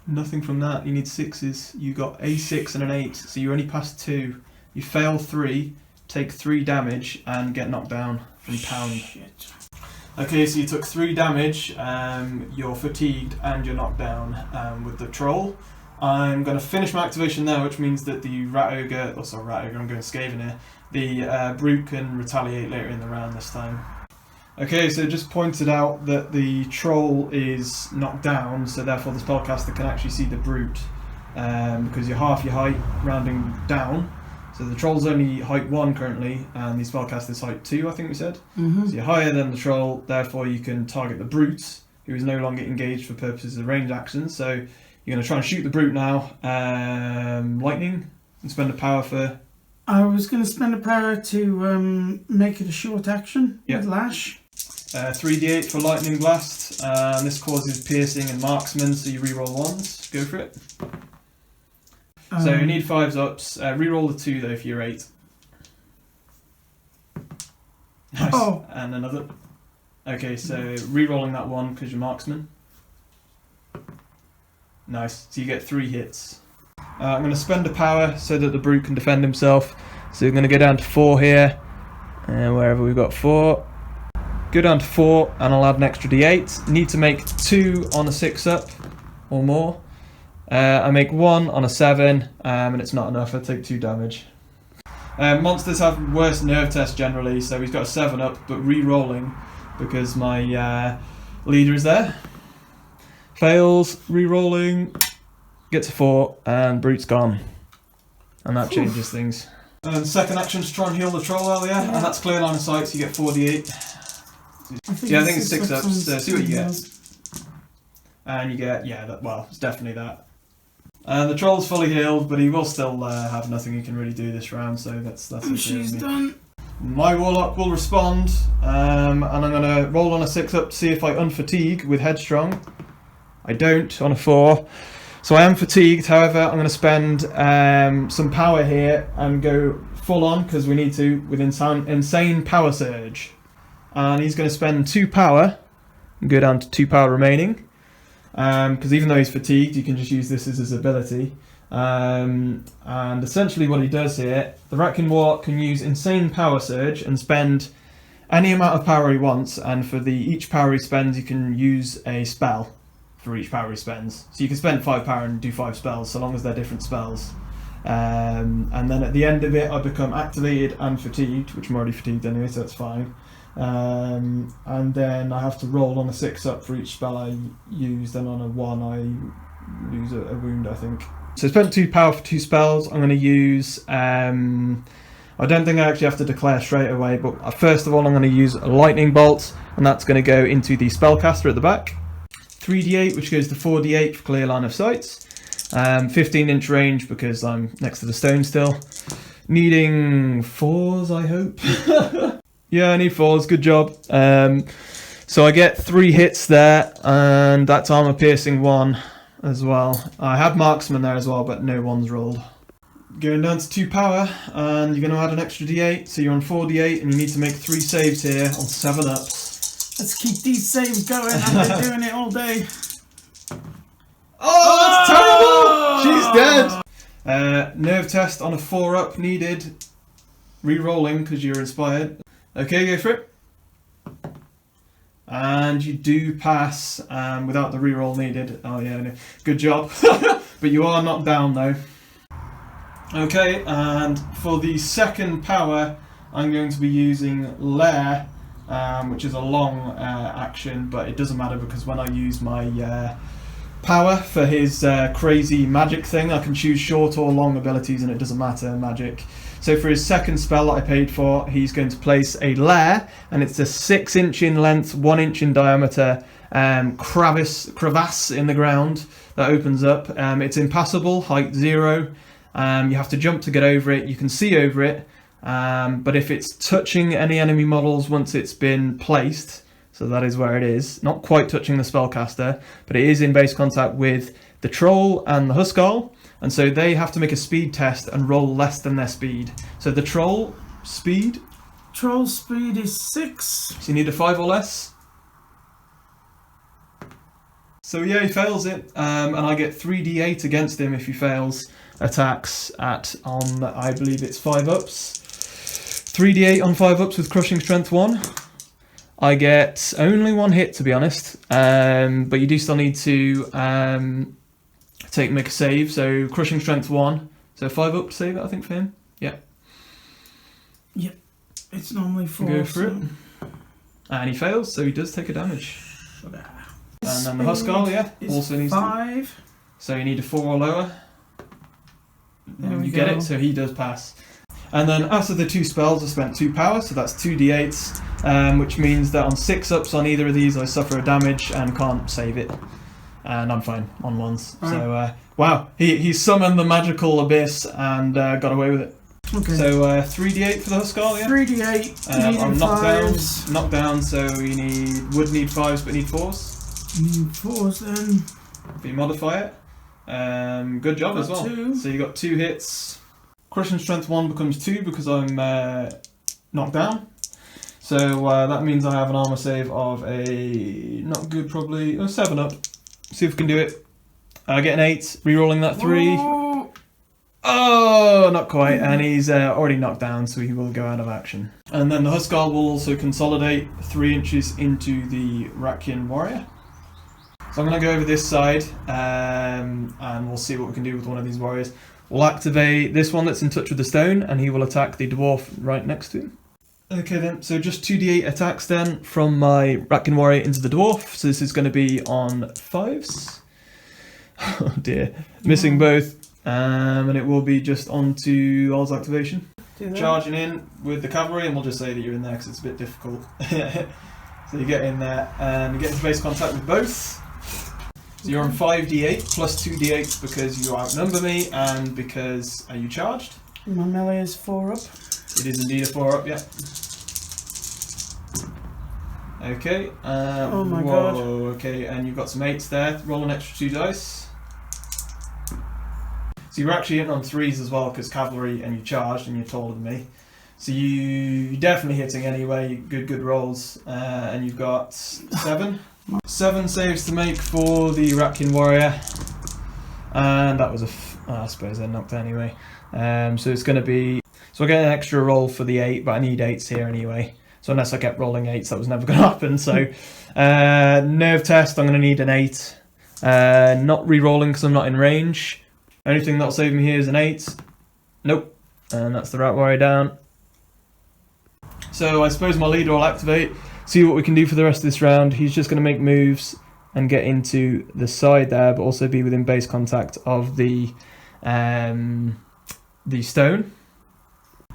Nothing from that. You need 6s. You got a 6 and an 8, so you only passed 2. You fail 3, take 3 damage, and get knocked down from pound. Shit. Okay, so you took 3 damage. You're fatigued and you're knocked down with the troll. I'm going to finish my activation there, which means that the Rat Ogre, oh sorry, Rat Ogre, I'm going Skaven here, the Brute can retaliate later in the round this time. Okay, so just pointed out that the Troll is knocked down, so therefore the Spellcaster can actually see the Brute, because you're half your height rounding down. So the Troll's only height 1 currently, and the Spellcaster's height 2, I think we said. Mm-hmm. So you're higher than the Troll, therefore you can target the Brute, who is no longer engaged for purposes of ranged actions. So you're going to try and shoot the Brute now. Lightning, and spend a power for... I was going to spend a power to make it a short action with Lash. 3d8 for Lightning Blast, and this causes piercing and marksman, so you reroll 1s. Go for it. So you need 5s ups. Reroll the 2 though for your 8. Nice. Oh. And another. Okay, so rerolling that 1 because you're marksman. Nice. So you get 3 hits. I'm going to spend a power so that the Brute can defend himself. So we're going to go down to 4 here, and wherever we've got 4. Go down to 4, and I'll add an extra d8. Need to make 2 on a 6 up or more. I make 1 on a 7, and it's not enough. I take 2 damage. Monsters have worse nerve tests generally, so he's got a 7 up, but re-rolling because my leader is there. Fails, re-rolling, gets a 4, and Brute's gone. And that changes things. And second action to try and heal the Troll earlier, and that's clear line of sight, so you get 4d8. I think it's 6 ups, so see what you get. And you get, it's definitely that. And the Troll's fully healed, but he will still have nothing he can really do this round, so that's And she's done. My Warlock will respond, and I'm going to roll on a 6 up to see if I unfatigue with Headstrong. I don't on a 4. So I am fatigued, however, I'm going to spend some power here and go full on, because we need to, with Insane Power Surge. And he's going to spend 2 power and go down to 2 power remaining. Because even though he's fatigued, you can just use this as his ability. And essentially what he does here, the Ratkin Warlock can use Insane Power Surge and spend any amount of power he wants, and for each power he spends, you can use a spell for each power he spends. So you can spend 5 power and do 5 spells, so long as they're different spells. And then at the end of it, I become activated and fatigued, which I'm already fatigued anyway, so that's fine. And then I have to roll on a 6 up for each spell I use, then on a 1 I lose a wound, I think. So I spent 2 power for 2 spells. I'm going to use, I don't think I actually have to declare straight away, but first of all I'm going to use a Lightning Bolt, and that's going to go into the Spellcaster at the back. 3d8, which goes to 4d8 for clear line of sight. 15-inch range because I'm next to the stone still. Needing 4s, I hope. Yeah, I need 4s, good job. So I get 3 hits there, and that's armor piercing 1 as well. I had marksman there as well, but no 1s rolled. Going down to 2 power, and you're going to add an extra d8, so you're on 4d8, and you need to make 3 saves here on 7 ups. Let's keep these saves going. I've been doing it all day. Oh, that's terrible! She's dead! Nerve test on a 4 up needed. Re-rolling because you're inspired. Okay, go for it. And you do pass without the reroll needed. Oh yeah, no. Good job. But you are knocked down though. Okay, and for the second power, I'm going to be using Lair, which is a long action, but it doesn't matter because when I use my power for his crazy magic thing, I can choose short or long abilities and it doesn't matter, magic. So for his second spell that I paid for, he's going to place a lair, and it's a 6-inch in length, 1 inch in diameter crevasse in the ground that opens up. It's impassable, height 0. You have to jump to get over it. You can see over it, but if it's touching any enemy models once it's been placed, so that is where it is, not quite touching the Spellcaster, but it is in base contact with the Troll and the Huskar. And so they have to make a speed test and roll less than their speed. So the Troll speed? Troll speed is 6. So you need a 5 or less. So yeah, he fails it, and I get 3d8 against him if he fails attacks on I believe it's 5 ups. 3d8 on 5 ups with crushing strength 1. I get only 1 hit to be honest, but you do still need to make a save. So crushing strength 1. So 5 up to save it, I think, for him. Yeah. Yep. It's normally 4. Go for it. And he fails, so he does take a damage. Sugar. And then the Huskal, yeah, also needs 5. to. So you need a 4 or lower. There And we you get go. it, so he does pass. And then after the 2 spells, I spent 2 power, so that's 2 d8s, which means that on 6 ups on either of these, I suffer a damage and can't save it. And I'm fine on 1s. Right. So, wow, he summoned the magical abyss and got away with it. Okay. So 3d8 for the Huskal, yeah? 3d8. I'm knocked down, 5s. knocked down, so you would need 5s, but need 4s. You need 4s then. If you modify it. Good job Got as well. 2. So you got 2 hits. Crushing strength 1 becomes 2 because I'm knocked down. So that means I have an armor save of a not good, probably 7 up. See if we can do it. I get an 8, rerolling that 3. Whoa. Oh, not quite. And he's already knocked down, so he will go out of action. And then the Huskal will also consolidate 3 inches into the Ratkin warrior. So I'm going to go over this side, and we'll see what we can do with one of these warriors. We'll activate this one that's in touch with the stone, and he will attack the dwarf right next to him. Okay then, so just 2d8 attacks then from my Ratkin warrior into the dwarf. So this is going to be on 5s. Oh dear, missing both. And it will be just onto Oll's activation. Charging in with the cavalry, and we'll just say that you're in there because it's a bit difficult. So you get in there, and you get into base contact with both. So you're on 5d8 plus 2d8 because you outnumber me and because you charged. My melee is 4 up. It is indeed a 4 up, yeah. Okay. Oh my whoa, god. Okay, and you've got some 8s there. Roll an extra 2 dice. So you're actually hitting on 3s as well because cavalry and you charged and you're taller than me. So you're definitely hitting anyway. Good rolls. And you've got 7. 7 saves to make for the Ratkin warrior. And that was I suppose they're knocked anyway. So it's going to be... So I get an extra roll for the 8, but I need 8s here anyway. So unless I kept rolling 8s, that was never going to happen. So nerve test, I'm going to need an 8. Not re-rolling because I'm not in range. Only thing that'll save me here is an 8. Nope. And that's the Rat warrior down. So I suppose my leader will activate, see what we can do for the rest of this round. He's just going to make moves and get into the side there, but also be within base contact of the stone.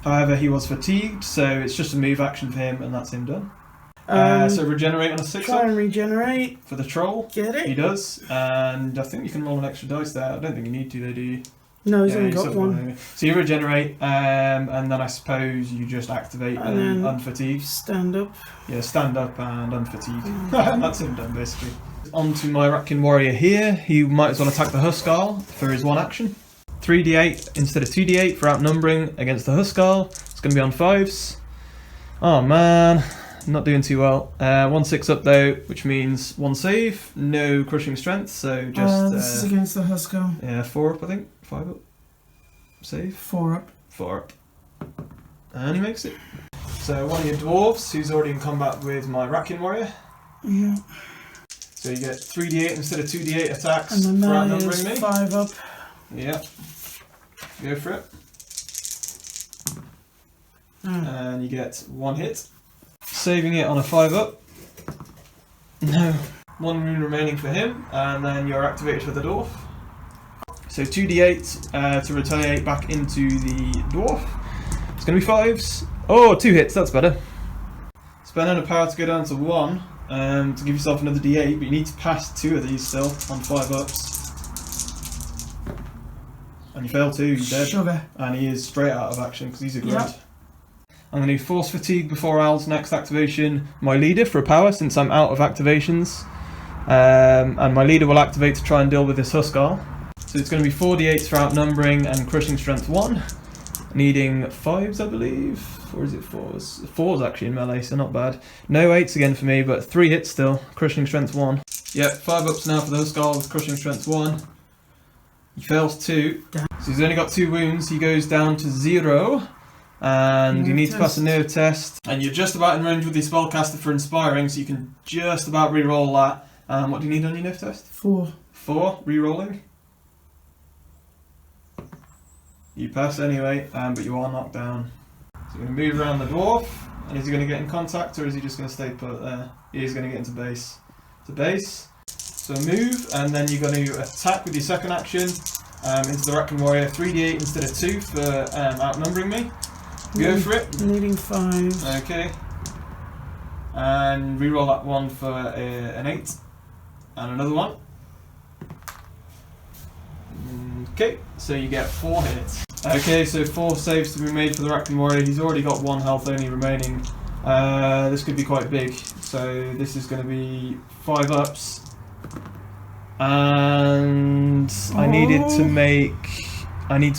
However, he was fatigued, so it's just a move action for him, and that's him done. So regenerate on a 6 Try and regenerate. for the troll. Get it? He does, and I think you can roll an extra dice there. I don't think you need to, though, do you? No, he's Yeah, only he's got got 1. anyway. So you regenerate, and then I suppose you just activate And then unfatigue. Stand up. Yeah, stand up and unfatigue. That's him done, basically. On to my Ratkin warrior here. He might as well attack the Huskal for his 1 action. 3d8 instead of 2d8 for outnumbering against the Huskal. It's going to be on 5s. Oh man, not doing too well. 1 6 up though, which means 1 save, no crushing strength, so just... This is against the Huskal. yeah, 4 up I think, 5 up. Save. 4 up. 4 up. And he makes it. So one of your dwarves, who's already in combat with my Ratkin warrior. Yeah. So you get 3d8 instead of 2d8 attacks And for the melee outnumbering is me. 5 up. Yeah. Go for it. And you get 1 hit. Saving it on a 5 up. No. 1 wound remaining for him, and then you're activated for the dwarf. So 2d8 to retaliate back into the dwarf. It's going to be 5s. Oh, 2 hits, that's better. Spending a power to go down to 1 to give yourself another d8, but you need to pass 2 of these still on 5 ups. And you fail 2, you're dead. Sugar. And he is straight out of action because he's a grunt. Yep. I'm going to do Force Fatigue before Al's next activation. My leader for a power since I'm out of activations. And my leader will activate to try and deal with this Huskal. So it's going to be 4d8s for outnumbering and crushing strength 1. Needing 5s, I believe. Or is it 4s? 4s actually in melee, so not bad. No 8s again for me, but 3 hits still. Crushing strength 1. Yep, 5 ups now for the Huskal with crushing strength 1. He fails 2. Damn. So he's only got 2 wounds. He goes down to 0. And you need to pass a nerve test. And you're just about in range with your Spellcaster for inspiring, so you can just about re-roll that. What do you need on your nerve test? 4. 4, re-rolling. You pass anyway, but you are knocked down. So you're going to move around the dwarf, and is he going to get in contact, or is he just going to stay put there? He is going to get into base. To base. So move, and then you're going to attack with your second action into the Ratkin Warrior. 3d8 instead of 2 for outnumbering me. Go for it. Needing 5. Okay. And reroll that one for an 8. And another one. Okay, so you get 4 hits. Okay, so 4 saves to be made for the Ratkin Warrior. He's already got 1 health only remaining. This could be quite big. So this is going to be 5 ups. And I need to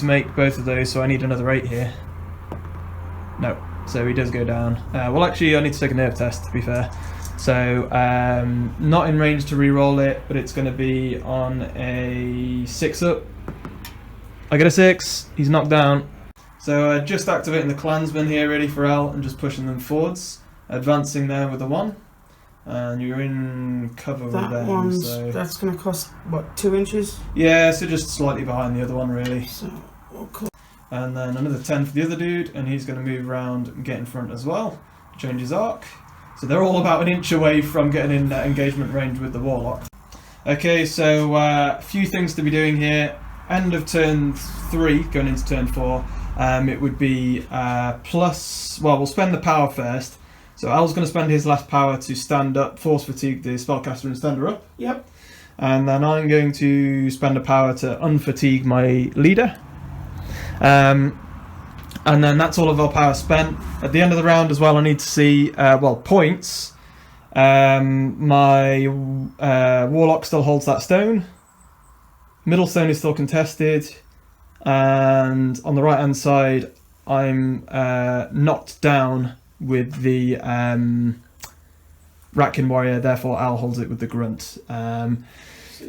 make both of those, so I need another 8 here. No, so he does go down. Well, actually, I need to take a nerve test, to be fair. So, not in range to re-roll it, but it's going to be on a 6 up. I get a 6, he's knocked down. So, just activating the clansmen here, ready for L, and just pushing them forwards. Advancing there with a 1. And you're in cover with them. That's going to cost, what, 2 inches? Yeah, so just slightly behind the other one, really. So, cool. And then another 10 for the other dude, and he's going to move around and get in front as well. Change his arc. So they're all about an inch away from getting in engagement range with the Warlock. Okay, so a few things to be doing here. End of turn 3, going into turn 4, it would be plus... Well, we'll spend the power first. So Al's going to spend his last power to stand up, force fatigue the Spellcaster and stand her up. Yep. And then I'm going to spend a power to unfatigue my leader. And then that's all of our power spent. At the end of the round as well, I need to see, points. My Warlock still holds that stone. Middle stone is still contested. And on the right hand side, I'm knocked down with the Ratkin Warrior, therefore Al holds it with the Grunt.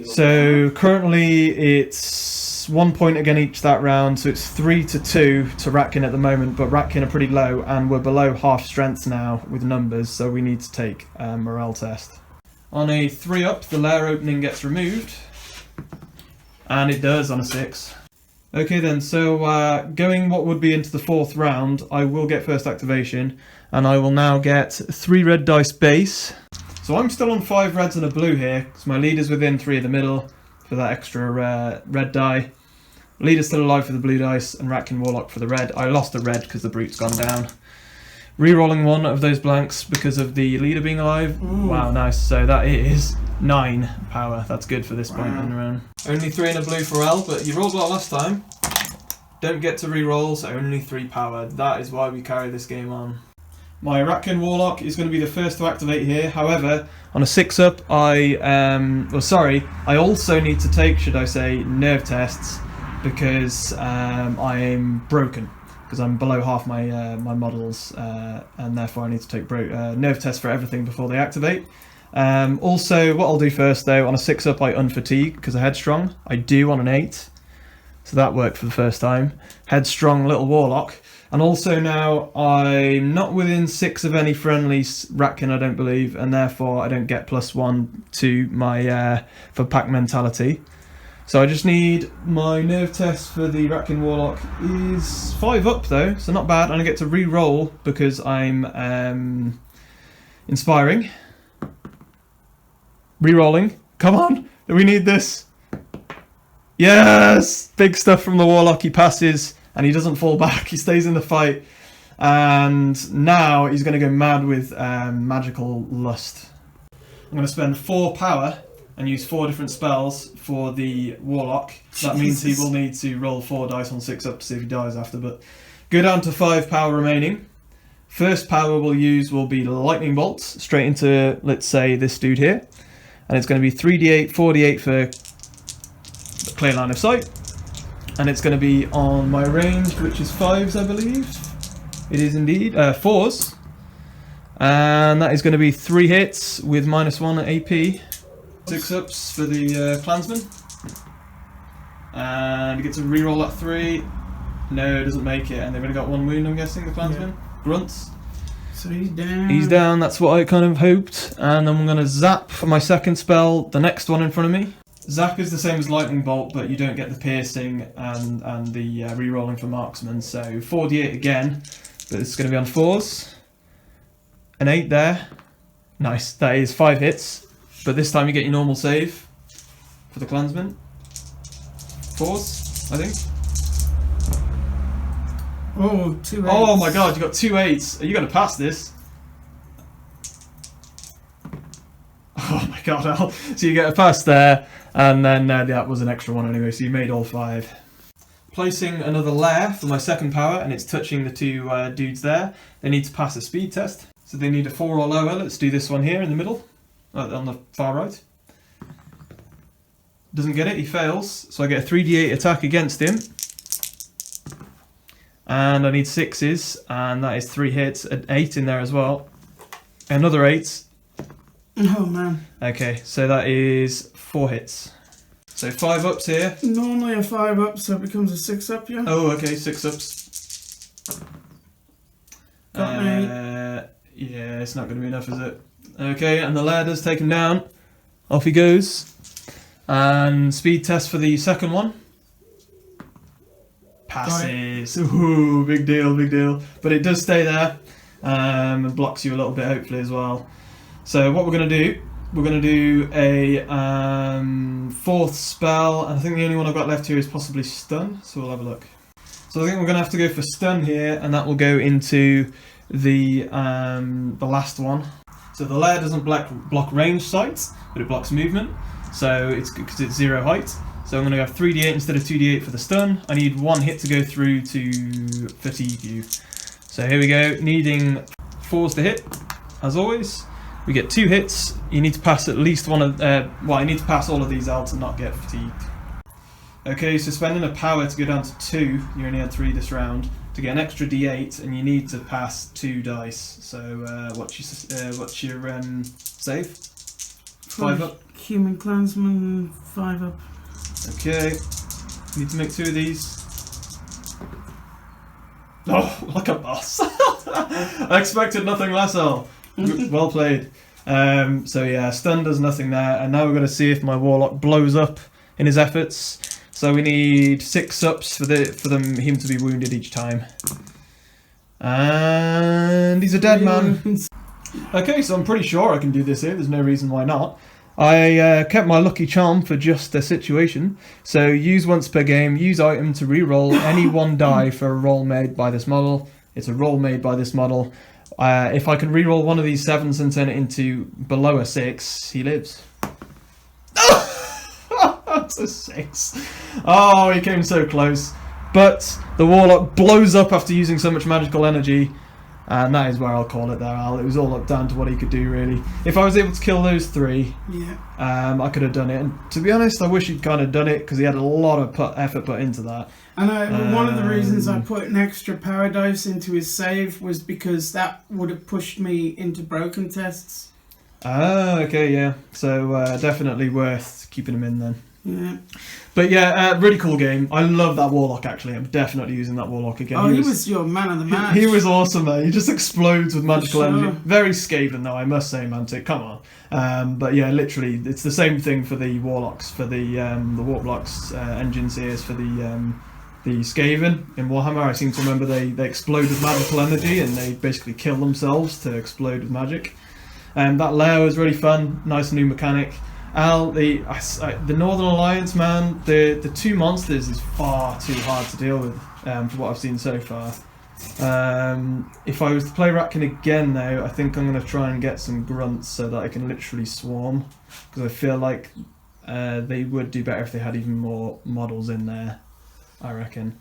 So currently it's 1 point again each that round, so it's 3-2 to Ratkin at the moment, but Ratkin are pretty low and we're below half strength now with numbers, so we need to take a morale test. On a 3 up, the lair opening gets removed, and it does on a 6. Okay then, so going what would be into the 4th round, I will get first activation, and I will now get 3 red dice base. So I'm still on 5 reds and a blue here, because my leader's within 3 of the middle for that extra red die. Leader's still alive for the blue dice, and Ratkin Warlock for the red. I lost a red because the brute's gone down. Rerolling 1 of those blanks because of the leader being alive. Ooh. Wow, nice. So that is 9 power. That's good for this point in the round. Only 3 in a blue for L, but you rolled well last time. Don't get to reroll, so only 3 power. That is why we carry this game on. My Ratkin Warlock is going to be the first to activate here. However, on a 6 up, I also need to take, should I say, nerve tests because I'm broken. Because I'm below half my my models, and therefore I need to take nerve tests for everything before they activate. Also, what I'll do first though, on a 6 up I unfatigue because I'm headstrong. I do on an 8, so that worked for the first time. Headstrong little Warlock. And also now I'm not within 6 of any friendly Ratkin, I don't believe, and therefore I don't get +1 to my for pack mentality. So I just need my nerve test for the Ratkin Warlock is 5 up though, so not bad, and I get to re-roll because I'm inspiring. Re-rolling. Come on, we need this. Yes! Big stuff from the Warlock, he passes. And he doesn't fall back, he stays in the fight. And now he's going to go mad with Magical Lust. I'm going to spend 4 power and use 4 different spells for the Warlock. That means he will need to roll 4 dice on 6 up to see if he dies after. But go down to 5 power remaining. First power we'll use will be Lightning Bolts, straight into, let's say, this dude here. And it's going to be 3d8, 4d8 for clear line of sight. And it's going to be on my range, which is 5s, I believe. It is indeed. 4s. And that is going to be 3 hits with -1 AP. 6 ups for the Clansman. And you get to reroll that 3. No, it doesn't make it. And they've only got 1 wound, I'm guessing, the Clansman. Yeah. Grunts. So he's down. He's down, that's what I kind of hoped. And I'm going to zap for my second spell, the next one in front of me. Zap is the same as Lightning Bolt, but you don't get the piercing and the re-rolling for marksman. So 4d8 again, but it's going to be on 4s. An 8 there. Nice. That is 5 hits, but this time you get your normal save for the Clansman. 4s, I think. Oh, 2 8s. Oh my god, you got 2 8s. Are you going to pass this? Oh my god, Al. So you get a pass there, and then that was an extra one anyway, so you made all 5. Placing another lair for my second power, and it's touching the 2 dudes there. They need to pass a speed test, so they need a 4 or lower. Let's do this one here in the middle, on the far right. Doesn't get it, he fails, so I get a 3d8 attack against him. And I need 6s, and that is 3 hits, an 8 in there as well. Another 8. Oh man. Okay, so that is 4 hits. So 5 ups here. Normally a 5 up, so it becomes a 6 up, yeah? Oh, okay, 6 ups. Got me. Yeah, it's not going to be enough, is it? Okay, and the ladder's taken down. Off he goes. And speed test for the second one. Passes. Ooh, big deal, big deal. But it does stay there. And blocks you a little bit, hopefully, as well. So what we're going to do, we're going to do a 4th spell. And I think the only one I've got left here is possibly stun. So we'll have a look. So I think we're going to have to go for stun here. And that will go into the last one. So the lair doesn't block range sights, but it blocks movement. So it's because it's 0 height. So I'm going to have 3d8 instead of 2d8 for the stun. I need 1 hit to go through to fatigue you. So here we go, needing 4s to hit, as always. We get 2 hits. You need to pass at least one of, well, you need to pass all of these out to not get fatigued. Okay, so spending a power to go down to 2, you only had 3 this round, to get an extra d8, and you need to pass 2 dice. So what's your save? 5 up? Human Clansman, 5 up. Okay, need to make 2 of these. Oh, like a boss. I expected nothing less, Al. Well played. So yeah, stun does nothing there, and now we're going to see if my Warlock blows up in his efforts. So we need 6 ups for him to be wounded each time. And he's a dead man. Okay, so I'm pretty sure I can do this here, there's no reason why not. I kept my lucky charm for just the situation. So use once per game, use item to re-roll any 1 die for a roll made by this model. It's a roll made by this model. If I can re-roll one of these 7s and turn it into below a 6, he lives. That's a 6. Oh, he came so close. But the Warlock blows up after using so much magical energy. And that is where I'll call it there, Al. It was all up down to what he could do, really. If I was able to kill those 3, yeah, I could have done it. And to be honest, I wish he'd kind of done it, because he had a lot of effort put into that. And one of the reasons I put an extra power dice into his save was because that would have pushed me into broken tests. Ah, okay, yeah. So definitely worth keeping him in then. Yeah. But yeah, really cool game. I love that Warlock, actually. I'm definitely using that Warlock again. Oh, he was your man of the match. He was awesome, man. He just explodes with magical sure. energy. Very Skaven, though, I must say, Mantic. Come on. But yeah, literally, it's the same thing for the Warlocks, for the Warblocks engines here, is for the Skaven in Warhammer. I seem to remember they explode with magical energy, and they basically kill themselves to explode with magic. That lair was really fun. Nice new mechanic. Al, the Northern Allaince, man, the 2 monsters is far too hard to deal with for what I've seen so far. If I was to play Ratkin again, though, I think I'm going to try and get some grunts so that I can literally swarm, because I feel like they would do better if they had even more models in there, I reckon.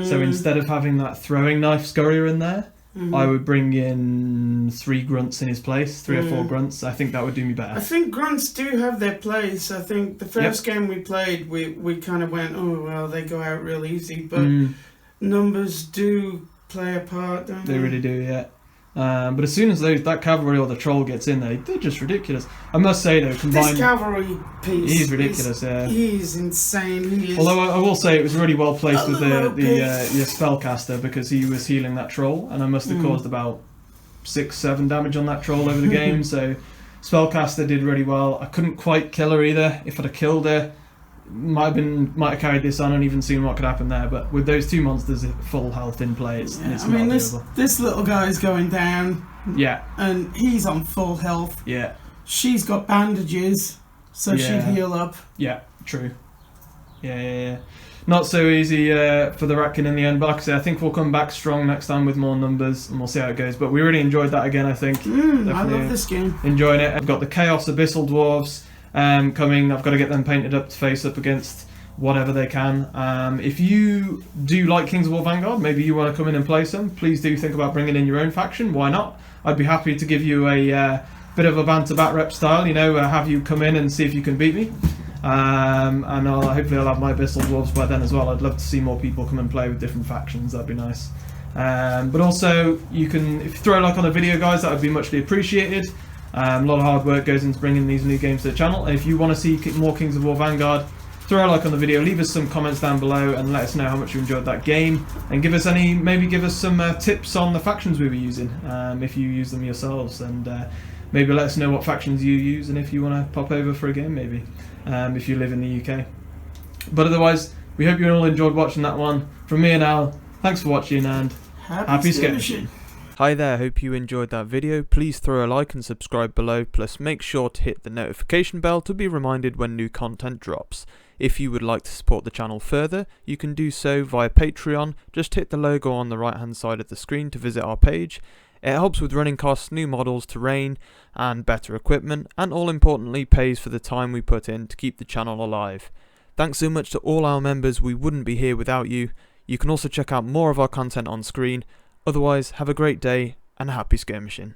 So instead of having that throwing knife scurrier in there, I would bring in 3 grunts in his place, 3 or 4 grunts. I think that would do me better. I think grunts do have their place. I think the first game we played, we kind of went, oh, well, they go out real easy. But numbers do play a part, don't they? They really do, yeah. But as soon as that cavalry or the troll gets in there, they're just ridiculous. I must say, though, combined... This cavalry piece... He's ridiculous, yeah. He's insane. He is... Although I will say it was really well placed with the Spellcaster, because he was healing that troll, and I must have caused about 6-7 damage on that troll over the game, so Spellcaster did really well. I couldn't quite kill her either. If I'd have killed her, might have carried this on and even seen what could happen there. But with those two monsters at full health in play, it's I not mean, doable. this little guy's going down. Yeah. And he's on full health. Yeah. She's got bandages, so she'd heal up. Yeah, true. Yeah. Not so easy for the Ratkin in the end, but like I say, I think we'll come back strong next time with more numbers, and we'll see how it goes. But we really enjoyed that again, I think. I love this game. Enjoying it. I've got the Chaos Abyssal Dwarves coming. I've got to get them painted up to face up against whatever they can. If you do like Kings of War Vanguard, maybe you want to come in and play some, please do think about bringing in your own faction. Why not? I'd be happy to give you a bit of a banter bat rep style, have you come in and see if you can beat me. And hopefully I'll have my Abyssal Dwarves by then as well. I'd love to see more people come and play with different factions, that'd be nice. But also, if you throw a like on the video, guys, that would be muchly appreciated. A lot of hard work goes into bringing these new games to the channel. And if you want to see more Kings of War Vanguard, throw a like on the video, leave us some comments down below and let us know how much you enjoyed that game, and give us some tips on the factions we were using, if you use them yourselves, and maybe let us know what factions you use and if you want to pop over for a game, maybe, if you live in the UK. But otherwise, we hope you all enjoyed watching that one. From me and Al, thanks for watching, and happy skirmishing. Hi there, hope you enjoyed that video. Please throw a like and subscribe below, plus make sure to hit the notification bell to be reminded when new content drops. If you would like to support the channel further, you can do so via Patreon. Just hit the logo on the right hand side of the screen to visit our page. It helps with running costs, new models, terrain and better equipment, and all importantly pays for the time we put in to keep the channel alive. Thanks so much to all our members, we wouldn't be here without you. You can also check out more of our content on screen. Otherwise, have a great day and happy skirmishing.